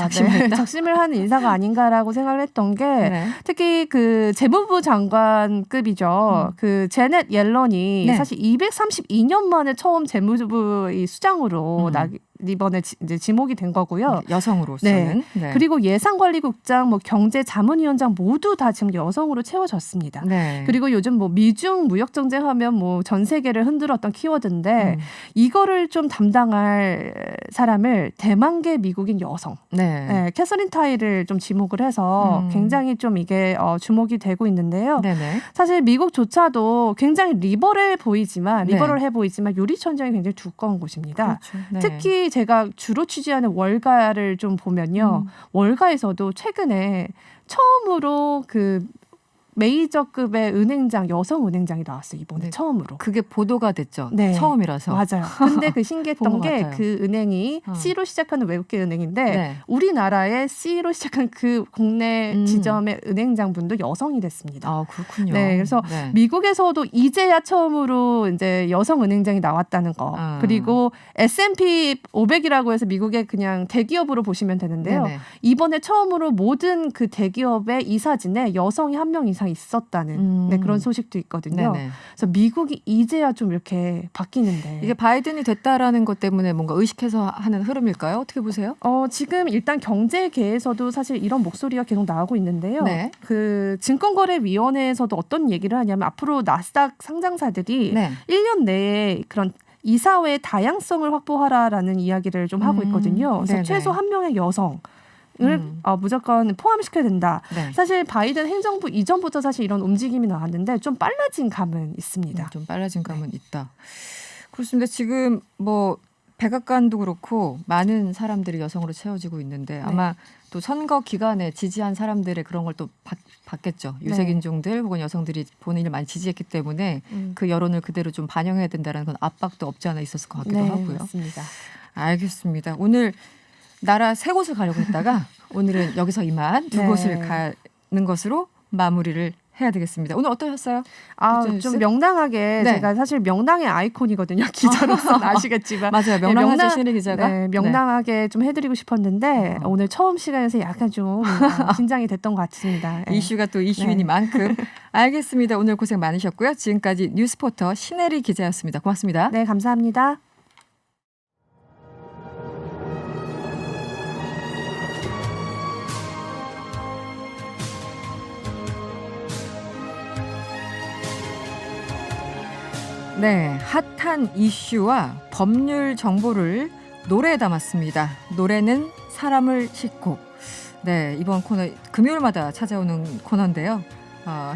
작심을 하는 인사가 아닌가라고 생각을 했던 게 특히 그 재무부 장관급이죠. 그 제넷 옐런이 사실 232년 만에 처음 재무부 수장으로 이번에 이제 지목이 된 거고요. 여성으로서는. 네. 그리고 예산관리국장, 뭐 경제자문위원장 모두 다 지금 여성으로 채워졌습니다. 네. 그리고 요즘 뭐 미중 무역 정쟁하면 뭐 전 세계를 흔들었던 키워드인데 이거를 좀 담당할 사람을 대만계 미국인 여성, 캐서린 타이를 좀 지목을 해서 굉장히 좀 이게 주목이 되고 있는데요. 네네. 사실 미국조차도 굉장히 리버럴해 보이지만 유리천장이 굉장히 두꺼운 곳입니다. 그렇죠. 네. 특히 제가 주로 취재하는 월가를 좀 보면요. 월가에서도 최근에 처음으로 그 메이저급의 은행장, 여성 은행장이 나왔어요. 이번에 처음으로. 그게 보도가 됐죠. 네. 처음이라서. 맞아요. 근데 그 신기했던 본것 게 같아요. 그 은행이 C로 시작하는 외국계 은행인데 네. 우리나라의 C로 시작한 그 국내 지점의 은행장분도 여성이 됐습니다. 아, 그렇군요. 네, 그래서 네. 미국에서도 이제야 처음으로 이제 여성 은행장이 나왔다는 거. 그리고 S&P 500이라고 해서 미국의 그냥 대기업으로 보시면 되는데요. 네네. 이번에 처음으로 모든 그 대기업의 이사진에 여성이 한 명 이상 있었다는 그런 소식도 있거든요. 네네. 그래서 미국이 이제야 좀 이렇게 바뀌는데 이게 바이든이 됐다라는 것 때문에 뭔가 의식해서 하는 흐름일까요? 어떻게 보세요? 지금 일단 경제계에서도 사실 이런 목소리가 계속 나오고 있는데요. 네. 그 증권거래위원회에서도 어떤 얘기를 하냐면 앞으로 나스닥 상장사들이 네. 1년 내에 그런 이사회의 다양성을 확보하라라는 이야기를 좀 하고 있거든요. 그래서 네네. 최소 한 명의 여성을 무조건 포함시켜야 된다. 네. 사실 바이든 행정부 이전부터 사실 이런 움직임이 나왔는데 좀 빨라진 감은 있습니다. 좀 빨라진 감은 있다. 그렇습니다. 지금 뭐 백악관도 그렇고 많은 사람들이 여성으로 채워지고 있는데 아마 또 선거 기간에 지지한 사람들의 그런 걸 또 받겠죠. 유색인종들 혹은 여성들이 본인을 많이 지지했기 때문에 그 여론을 그대로 좀 반영해야 된다는 건 압박도 없지 않아 있었을 것 같기도 하고요. 맞습니다. 알겠습니다. 오늘 나라 세 곳을 가려고 했다가 오늘은 여기서 이만 두 곳을 가는 것으로 마무리를 해야 되겠습니다. 오늘 어떠셨어요? 좀 명랑하게 제가 사실 명랑의 아이콘이거든요. 기자로서는 아시겠지만 맞아요. 명랑하죠, 신혜 기자가. 명랑하게 좀 해드리고 싶었는데 오늘 처음 시간에서 약간 좀 긴장이 됐던 것 같습니다. 이슈가 또 이슈이니만큼. 알겠습니다. 오늘 고생 많으셨고요. 지금까지 뉴스포터 신혜리 기자였습니다. 고맙습니다. 네, 감사합니다. 네, 핫한 이슈와 법률 정보를 노래에 담았습니다. 노래는 사람을 싣고. 네, 이번 코너 금요일마다 찾아오는 코너인데요.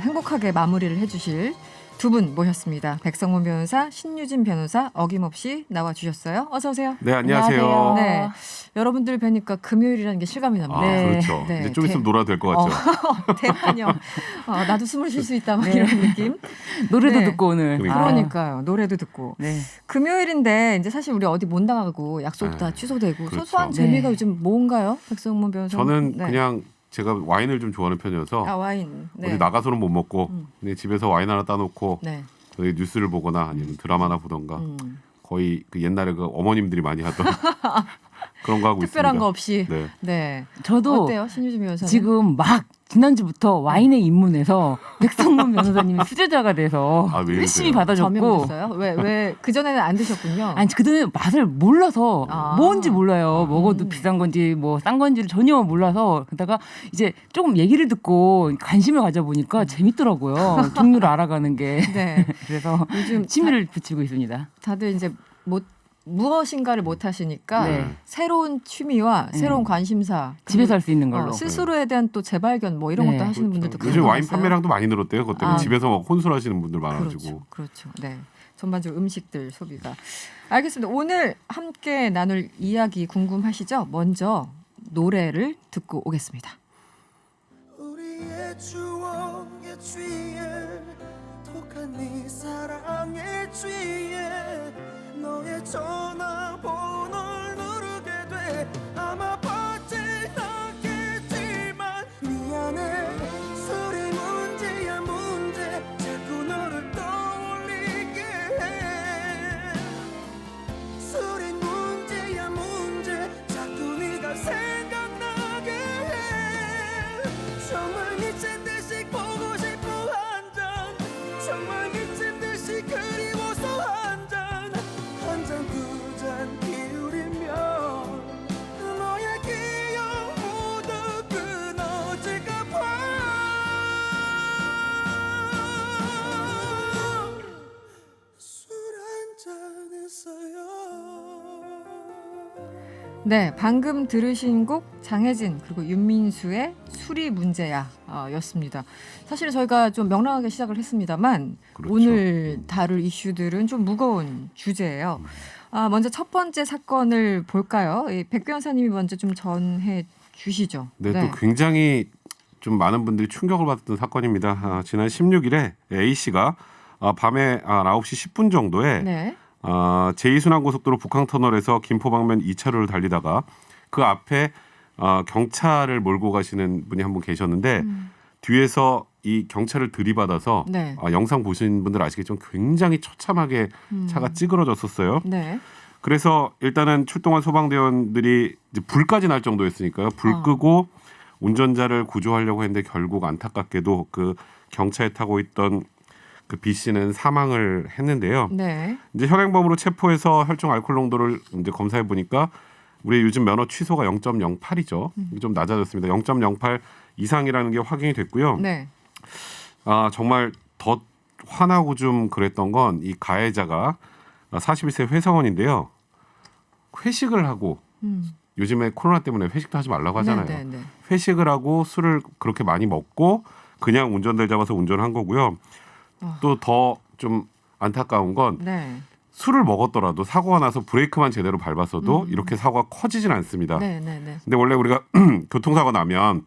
행복하게 마무리를 해주실 두 분 모셨습니다. 백성문 변호사, 신유진 변호사 어김없이 나와주셨어요. 어서 오세요. 네, 안녕하세요. 네, 여러분들 뵈니까 금요일이라는 게 실감이 납니다. 그렇죠. 네, 이제 좀 있으면 놀아도 될 것 같죠. 대환영. 나도 숨을 쉴 수 있다 막 이런 느낌. 노래도 듣고 오늘. 그러니까요. 노래도 듣고. 금요일인데 이제 사실 우리 어디 못 나가고 약속 다 취소되고 그렇죠. 소소한 재미가 요즘 뭔가요? 백성문 변호사. 저는 그냥 제가 와인을 좀 좋아하는 편이어서 와인. 어디 나가서는 못 먹고 근데 집에서 와인 하나 따놓고 뉴스를 보거나 아니면 드라마나 보던가 거의 그 옛날에 그 어머님들이 많이 하던 그런 거 하고 특별한 있습니다. 거 없이. 네. 저도 어때요, 신유진 변호사? 지금 막 지난주부터 와인에 입문해서 백성문 변호사님이 수제자가 돼서 열심히 받아줬고. 왜 그전에는 안 드셨군요. 아니 그전에 맛을 몰라서 뭔지 몰라요. 먹어도 비싼 건지 뭐 싼 건지를 전혀 몰라서 그러다가 이제 조금 얘기를 듣고 관심을 가져보니까 재밌더라고요. 종류를 알아가는 게. 그래서 요즘 취미를 붙이고 있습니다. 다들 이제 무엇인가를 못 하시니까 새로운 취미와 새로운 관심사 집에서 할 수 있는 걸로 스스로에 대한 또 재발견 뭐 이런 것도 하시는 분들도 요즘 와인 판매량도 많이 늘었대요. 그것 때문에 집에서 막 혼술하시는 분들 많아가지고. 그렇죠. 네, 전반적으로 음식들 소비가. 알겠습니다. 오늘 함께 나눌 이야기 궁금하시죠? 먼저 노래를 듣고 오겠습니다. 우리의 추억에 취해 독한 네 사랑에 취해 너의 전화번호를 누르게 돼 아마 받지 않겠지만 미안해 술이 문제야 문제 자꾸 너를 떠올리게 해 술이 문제야 문제 자꾸 네가 생각나게 해 정말 미친 듯이 보고 싶어 한 잔 정말 미친 듯이 그리워서 한 잔 두 잔 네, 방금 들으신 곡 장혜진 그리고 윤민수의 술이 문제야 였습니다. 사실은 저희가 좀 명랑하게 시작을 했습니다만 그렇죠. 오늘 다룰 이슈들은 좀 무거운 주제예요. 먼저 첫 번째 사건을 볼까요? 백규 여사님이 먼저 좀 전해 주시죠. 네, 또 굉장히 좀 많은 분들이 충격을 받았던 사건입니다. 지난 16일에 A 씨가 밤에 9시 10분 정도에 네. 제2순환고속도로 북항터널에서 김포 방면 2차로를 달리다가 그 앞에 경찰을 몰고 가시는 분이 한 분 계셨는데 뒤에서 이 경찰을 들이받아서 네. 영상 보신 분들 아시겠지만 굉장히 처참하게 차가 찌그러졌었어요. 네. 그래서 일단은 출동한 소방대원들이 이제 불까지 날 정도였으니까요. 불 끄고 운전자를 구조하려고 했는데 결국 안타깝게도 그 경차에 타고 있던 그 B 씨는 사망을 했는데요. 네. 이제 현행범으로 체포해서 혈중 알코올 농도를 이제 검사해 보니까 우리 요즘 면허 취소가 0.08이죠. 좀 낮아졌습니다. 0.08 이상이라는 게 확인이 됐고요. 네. 정말 더 화나고 좀 그랬던 건 이 가해자가 41세 회사원인데요. 회식을 하고 요즘에 코로나 때문에 회식도 하지 말라고 하잖아요. 네, 네, 네. 회식을 하고 술을 그렇게 많이 먹고 그냥 운전대를 잡아서 운전한 거고요. 또 더 좀 안타까운 건 네. 술을 먹었더라도 사고가 나서 브레이크만 제대로 밟았어도 이렇게 사고가 커지진 않습니다. 네, 네, 네. 근데 원래 우리가 교통사고 나면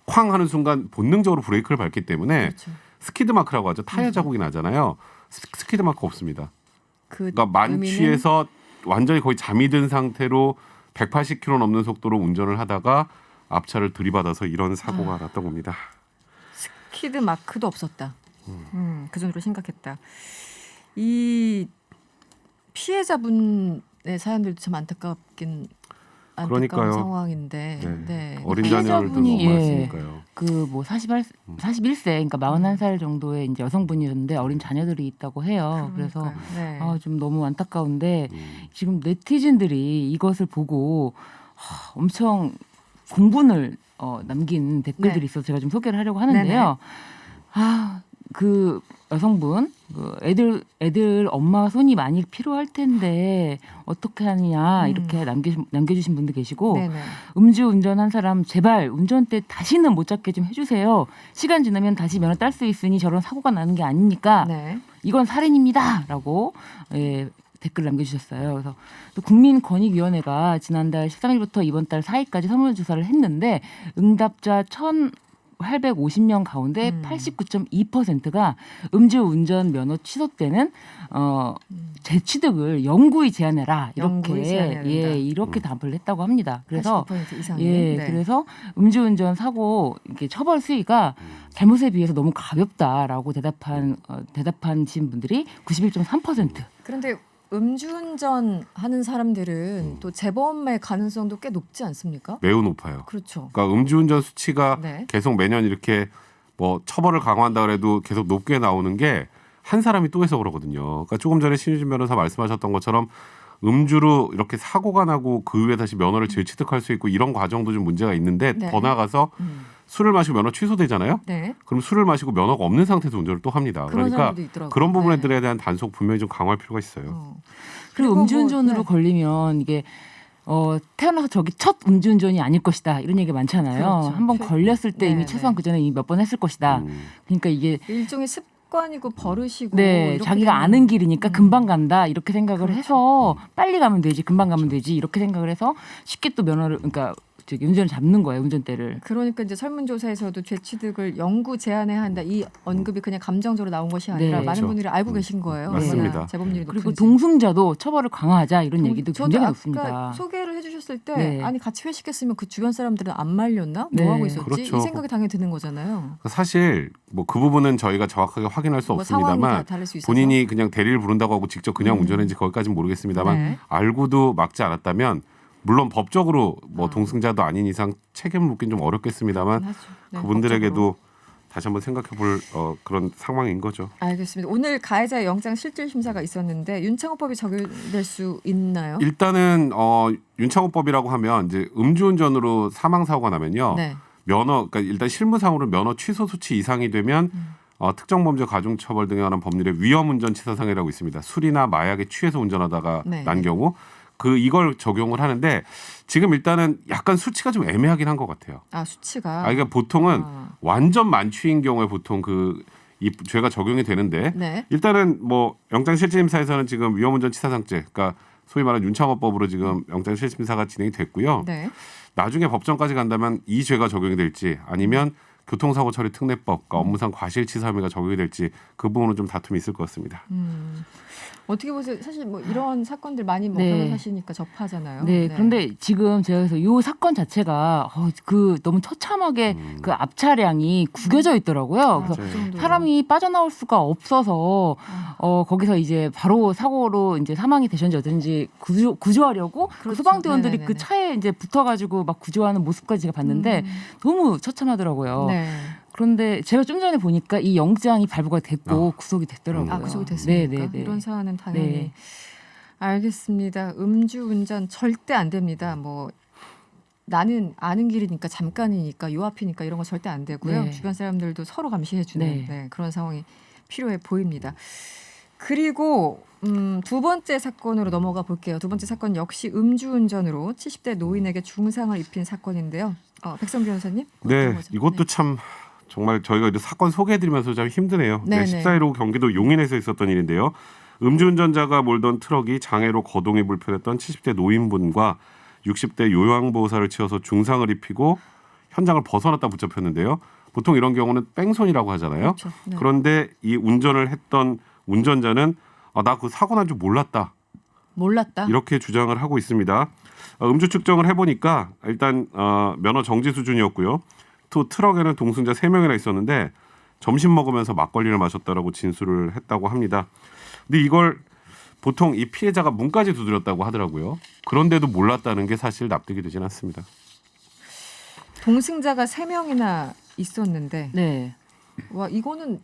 쾅 하는 순간 본능적으로 브레이크를 밟기 때문에 그렇죠. 스키드 마크라고 하죠. 타이어 자국이 나잖아요. 스키드 마크 없습니다. 그러니까 의미는? 만취해서 완전히 거의 잠이 든 상태로 180km 넘는 속도로 운전을 하다가 앞차를 들이받아서 이런 사고가 났던 겁니다. 키드 마크도 없었다. 그 정도로 심각했다. 이 피해자분의 사연들도 참 안타까운 그러니까요. 상황인데 네. 어린 자녀를 두고 말씀이니까요. 그 뭐 41세 그러니까 41살 정도의 이제 여성분이었는데 어린 자녀들이 있다고 해요. 그래서 네. 좀 너무 안타까운데 지금 네티즌들이 이것을 보고 엄청 공분을 남긴 댓글들이 있어서 제가 좀 소개를 하려고 하는데요. 그 여성분, 그 애들 엄마 손이 많이 필요할 텐데 어떻게 하느냐 이렇게 남겨주신 분도 계시고 음주 운전한 사람 제발 운전대 다시는 못 잡게 좀 해주세요. 시간 지나면 다시 면허 딸 수 있으니 저런 사고가 나는 게 아닙니까? 이건 살인입니다라고 댓글 남겨주셨어요. 그래서 또 국민권익위원회가 지난달 13일부터 이번 달 4일까지 설문조사를 했는데 응답자 1,850명 가운데 89.2%가 음주운전 면허 취소 때는 재취득을 영구히 제한해라 이렇게 답을 했다고 합니다. 그래서 80% 이상이. 그래서 음주운전 사고 이렇게 처벌 수위가 잘못에 비해서 너무 가볍다라고 대답하신 분들이 91.3%. 그런데 음주운전 하는 사람들은 또 재범의 가능성도 꽤 높지 않습니까? 매우 높아요. 그렇죠. 그러니까 음주운전 수치가 네. 계속 매년 이렇게 뭐 처벌을 강화한다 그래도 계속 높게 나오는 게 한 사람이 또 해서 그러거든요. 그러니까 조금 전에 신유진 변호사 말씀하셨던 것처럼 음주로 이렇게 사고가 나고 그 후에 다시 면허를 재취득할 수 있고 이런 과정도 좀 문제가 있는데 더 나아가서 술을 마시고 면허 취소되잖아요. 네. 그럼 술을 마시고 면허가 없는 상태에서 운전을 또 합니다. 그러니까 그런 부분들에 대한 단속 분명히 좀 강화할 필요가 있어요. 그리고 음주운전으로 걸리면 이게 태어나서 저기 첫 음주운전이 아닐 것이다 이런 얘기가 많잖아요. 그렇죠. 한번 걸렸을 때 이미 최소한 그 전에 이미 몇 번 했을 것이다. 그러니까 이게 일종의 습관이고 버릇이고 자기가 아는 길이니까 금방 간다 이렇게 생각을 해서 빨리 가면 되지 금방 가면 되지 이렇게 생각을 해서 쉽게 또 면허를 그러니까 운전을 잡는 거예요 운전대를. 그러니까 이제 설문조사에서도 재취득을 영구 제한해야 한다 이 언급이 그냥 감정적으로 나온 것이 아니라 많은 그렇죠. 분들이 알고 계신 거예요. 맞습니다. 재범률이 그리고 동승자도 처벌을 강화하자 이런 얘기도 굉장히 높습니다. 아까 소개를 해주셨을 때 아니 같이 회식했으면 그 주변 사람들은 안 말렸나? 뭐 하고 있었지? 그렇죠. 이 생각이 당연히 드는 거잖아요. 사실 뭐 그 부분은 저희가 정확하게 확인할 수 없습니다만 본인이 그냥 대리를 부른다고 하고 직접 그냥 운전했는지 거기까지는 모르겠습니다만 알고도 막지 않았다면 물론 법적으로 뭐 동승자도 아닌 이상 책임을 묻긴 좀 어렵겠습니다만 그분들에게도 법적으로. 다시 한번 생각해볼 그런 상황인 거죠. 알겠습니다. 오늘 가해자의 영장 실질 심사가 있었는데 윤창호법이 적용될 수 있나요? 일단은 윤창호법이라고 하면 이제 음주운전으로 사망 사고가 나면요. 면허 그러니까 일단 실무상으로 면허 취소 수치 이상이 되면 특정 범죄 가중처벌 등에 관한 법률에 위험운전치사상이라고 있습니다. 술이나 마약에 취해서 운전하다가 난 경우 이걸 적용을 하는데 지금 일단은 약간 수치가 좀 애매하긴 한 것 같아요. 아, 수치가. 그러니까 보통은 완전 만취인 경우에 보통 이 죄가 적용이 되는데 네. 일단은 뭐 영장실질심사에서는 지금 위험운전치사상죄, 그러니까 소위 말하는 윤창호법으로 지금 영장실질심사가 진행이 됐고요. 네. 나중에 법정까지 간다면 이 죄가 적용이 될지 아니면 교통사고처리특례법, 그러니까 업무상 과실치사 혐의가 적용이 될지 그 부분은 좀 다툼이 있을 것 같습니다. 어떻게 보세요? 사실 뭐 이런 사건들 많이 뭐 네. 변호사시니까 접하잖아요. 네, 그런데 지금 제가 그래서 이 사건 자체가 너무 처참하게 그 앞차량이 구겨져 있더라고요. 그래서 사람이 빠져나올 수가 없어서 거기서 이제 바로 사고로 이제 사망이 되셨는지 어든지 구조하려고 그 소방대원들이 네네네네. 그 차에 이제 붙어가지고 막 구조하는 모습까지 제가 봤는데 너무 처참하더라고요. 네. 그런데 제가 좀 전에 보니까 이 영장이 발부가 됐고 구속이 됐더라고요. 아, 구속이 됐습니까? 네. 이런 사안은 당연히. 네. 알겠습니다. 음주운전 절대 안 됩니다. 뭐 나는 아는 길이니까 잠깐이니까 요 앞이니까 이런 거 절대 안 되고요. 네. 주변 사람들도 서로 감시해주는 네. 그런 상황이 필요해 보입니다. 그리고 두 번째 사건으로 넘어가 볼게요. 두 번째 사건 역시 음주운전으로 70대 노인에게 중상을 입힌 사건인데요. 백선 변호사님? 네, 이것도 참 정말 저희가 이제 사건 소개해드리면서 참 힘드네요. 네, 네네. 14일 경기도 용인에서 있었던 일인데요. 음주운전자가 몰던 트럭이 장애로 거동이 불편했던 70대 노인분과 60대 요양보호사를 치어서 중상을 입히고 현장을 벗어났다 붙잡혔는데요. 보통 이런 경우는 뺑소니라고 하잖아요. 그렇죠. 네. 그런데 이 운전을 했던 운전자는 나 그 사고 난 줄 몰랐다. 이렇게 주장을 하고 있습니다. 음주 측정을 해보니까 일단 면허 정지 수준이었고요. 또 트럭에는 동승자 3명이나 있었는데 점심 먹으면서 막걸리를 마셨다라고 진술을 했다고 합니다. 근데 이걸 보통 이 피해자가 문까지 두드렸다고 하더라고요. 그런데도 몰랐다는 게 사실 납득이 되진 않습니다. 동승자가 3명이나 있었는데 네. 와 이거는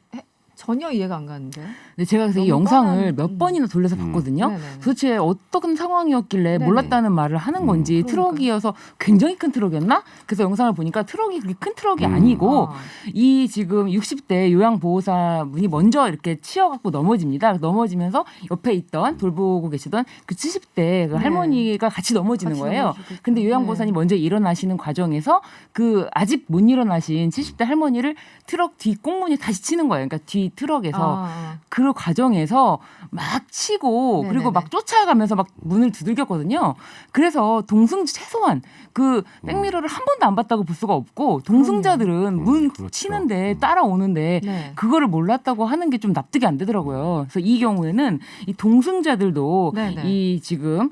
전혀 이해가 안 가는데요. 근데 제가 그래서 이 영상을 몇 번이나 돌려서 봤거든요. 네네네. 도대체 어떤 상황이었길래 네네. 몰랐다는 말을 하는 건지 그러니까. 트럭이어서 굉장히 큰 트럭이었나? 그래서 영상을 보니까 트럭이 그렇게 큰 트럭이 아니고 이 지금 60대 요양보호사분이 먼저 이렇게 치여갖고 넘어집니다. 넘어지면서 옆에 있던 돌보고 계시던 그 70대 그 할머니가 같이 넘어지는 거예요. 근데 요양보호사님 먼저 일어나시는 과정에서 그 아직 못 일어나신 70대 할머니를 트럭 뒤 꽁무니 다시 치는 거예요. 그러니까 뒤 트럭에서 그 과정에서 막 치고 네네네. 그리고 막 쫓아가면서 막 문을 두들겼거든요. 그래서 최소한 그 백미러를 한 번도 안 봤다고 볼 수가 없고 동승자들은 문 치는데 따라오는데 네. 그거를 몰랐다고 하는 게 좀 납득이 안 되더라고요. 그래서 이 경우에는 이 동승자들도 네네. 이 지금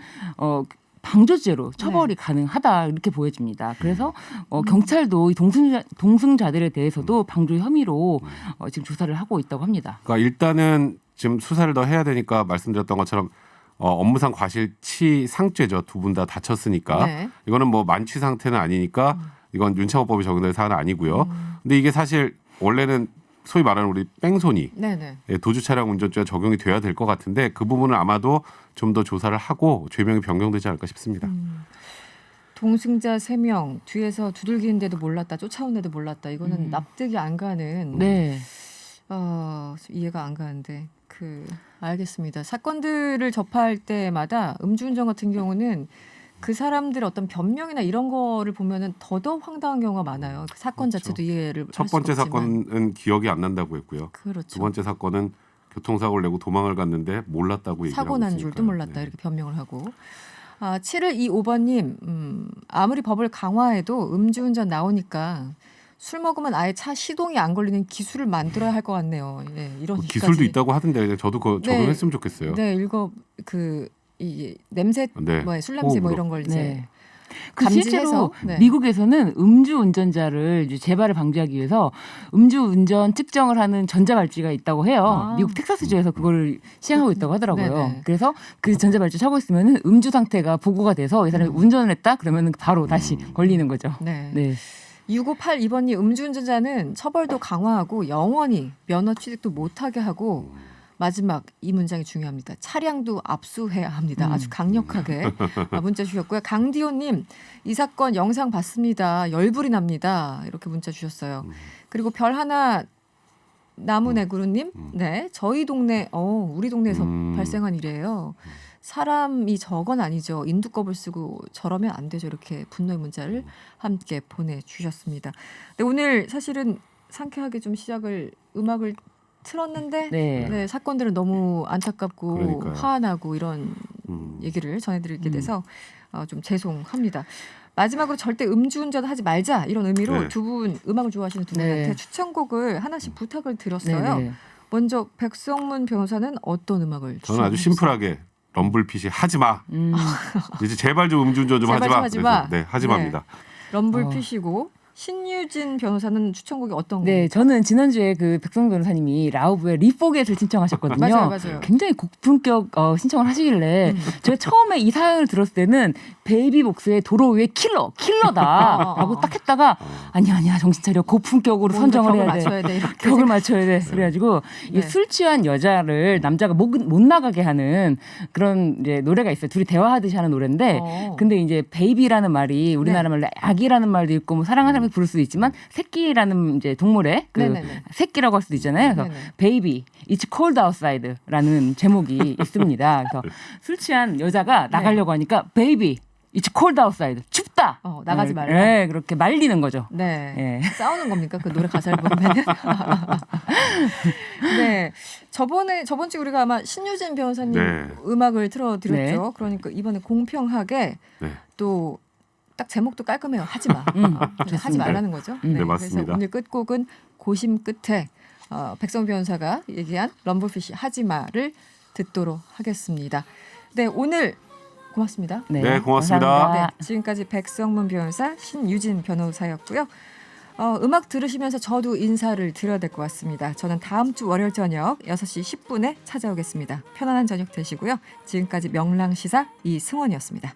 방조죄로 처벌이 가능하다 이렇게 보여집니다. 그래서 경찰도 이 동승자들에 대해서도 방조 혐의로 지금 조사를 하고 있다고 합니다. 그러니까 일단은 지금 수사를 더 해야 되니까 말씀드렸던 것처럼 업무상 과실치상죄죠. 두 분 다 다쳤으니까 네. 이거는 뭐 만취 상태는 아니니까 이건 윤창호법이 적용될 사안은 아니고요. 근데 이게 사실 원래는 소위 말하는 우리 뺑소니 네네. 도주 차량 운전죄가 적용이 돼야 될 것 같은데 그 부분은 아마도 좀 더 조사를 하고 죄명이 변경되지 않을까 싶습니다. 동승자 3명 뒤에서 두들기는데도 몰랐다, 쫓아오는데도 몰랐다. 이거는 납득이 안 가는. 네. 이해가 안 가는데 알겠습니다. 사건들을 접할 때마다 음주운전 같은 경우는 그 사람들의 어떤 변명이나 이런 거를 보면은 더더욱 황당한 경우가 많아요. 그 사건 자체도 이해를 첫 번째 사건은 기억이 안 난다고 했고요. 그렇죠. 두 번째 사건은 교통사고를 내고 도망을 갔는데 몰랐다고 얘기를 하고 사고 난 있으니까요. 줄도 몰랐다 이렇게 변명을 하고. 7125번님 아무리 법을 강화해도 음주운전 나오니까 술 먹으면 아예 차 시동이 안 걸리는 기술을 만들어야 할 것 같네요. 이런 기술도 있다고 하던데 저도 그거 적용했으면 좋겠어요. 네, 이 냄새, 술 냄새 뭐 이런 걸 이제 네. 그 감지해서 실제로 네. 미국에서는 음주운전자를 이제 재발을 방지하기 위해서 음주운전 측정을 하는 전자발찌가 있다고 해요. 미국 텍사스주에서 그걸 시행하고 있다고 하더라고요. 네네. 그래서 그 전자발찌 차고 있으면 음주 상태가 보고가 돼서 이 사람이 운전을 했다 그러면 바로 다시 걸리는 거죠. 네. 네. 6582번님 음주운전자는 처벌도 강화하고 영원히 면허 취득도 못하게 하고 마지막 이 문장이 중요합니다. 차량도 압수해야 합니다. 아주 강력하게 문자 주셨고요. 강디호님 이 사건 영상 봤습니다. 열불이 납니다. 이렇게 문자 주셨어요. 그리고 별 하나 나무네구루님 네 저희 동네 우리 동네에서 발생한 일이에요. 사람이 저건 아니죠. 인두껍을 쓰고 저러면 안 되죠. 이렇게 분노의 문자를 함께 보내주셨습니다. 네, 오늘 사실은 상쾌하게 좀 시작을 음악을 틀었는데 네, 사건들은 너무 안타깝고 그러니까요. 화나고 이런 얘기를 전해드리게 돼서 좀 죄송합니다. 마지막으로 절대 음주운전 하지 말자 이런 의미로 네. 두 분 음악을 좋아하시는 두 분한테 추천곡을 하나씩 부탁을 드렸어요. 먼저 백성문 변호사는 어떤 음악을 저는 아주 심플하게 럼블핏이 하지 마. 이제 제발 좀 음주운전 좀 제발 하지 마. 그래서 네, 하지 마입니다. 럼블핏이고 신유진 변호사는 추천곡이 어떤 거? 네, 저는 지난주에 그 백성 변호사님이 라우브의 리포겟을 신청하셨거든요. 맞아요. 굉장히 고품격 신청을 하시길래 제가 처음에 이 사연을 들었을 때는 베이비복스의 도로 위의 킬러다라고 딱 했다가 아니야 정신 차려 고품격으로 선정을 해야 돼. 맞춰야 돼. 이렇게. 격을 맞춰야 돼. 그래가지고 이 술 취한 여자를 남자가 못 나가게 하는 그런 이제 노래가 있어요. 둘이 대화하듯이 하는 노래인데 근데 이제 베이비라는 말이 우리나라 말로 아기라는 말도 있고 뭐 사랑하는 사람이 부를 수도 있지만 새끼라는 이제 동물의 그 새끼라고 할 수도 있잖아요. 그래서 베이비 It's cold outside라는 제목이 있습니다. 그래서 술 취한 여자가 나가려고 하니까 베이비 It's cold outside. 춥다. 나가지 말라. 네, 그렇게 말리는 거죠. 네. 싸우는 겁니까? 그 노래 가사를 보면은. 네. 저번 주 우리가 아마 신유진 변호사님 음악을 틀어드렸죠. 그러니까 이번에 공평하게 또 딱 제목도 깔끔해요. 하지 마. 하지 말라는 거죠. 네, 맞습니다. 그래서 오늘 끝곡은 고심 끝에 백성 변호사가 얘기한 럼블핏이 하지 마를 듣도록 하겠습니다. 네, 오늘 고맙습니다. 네, 고맙습니다. 네, 지금까지 백성문 변호사, 신유진 변호사였고요. 음악 들으시면서 저도 인사를 드려야 될 것 같습니다. 저는 다음 주 월요일 저녁 6시 10분에 찾아오겠습니다. 편안한 저녁 되시고요. 지금까지 명랑시사 이승원이었습니다.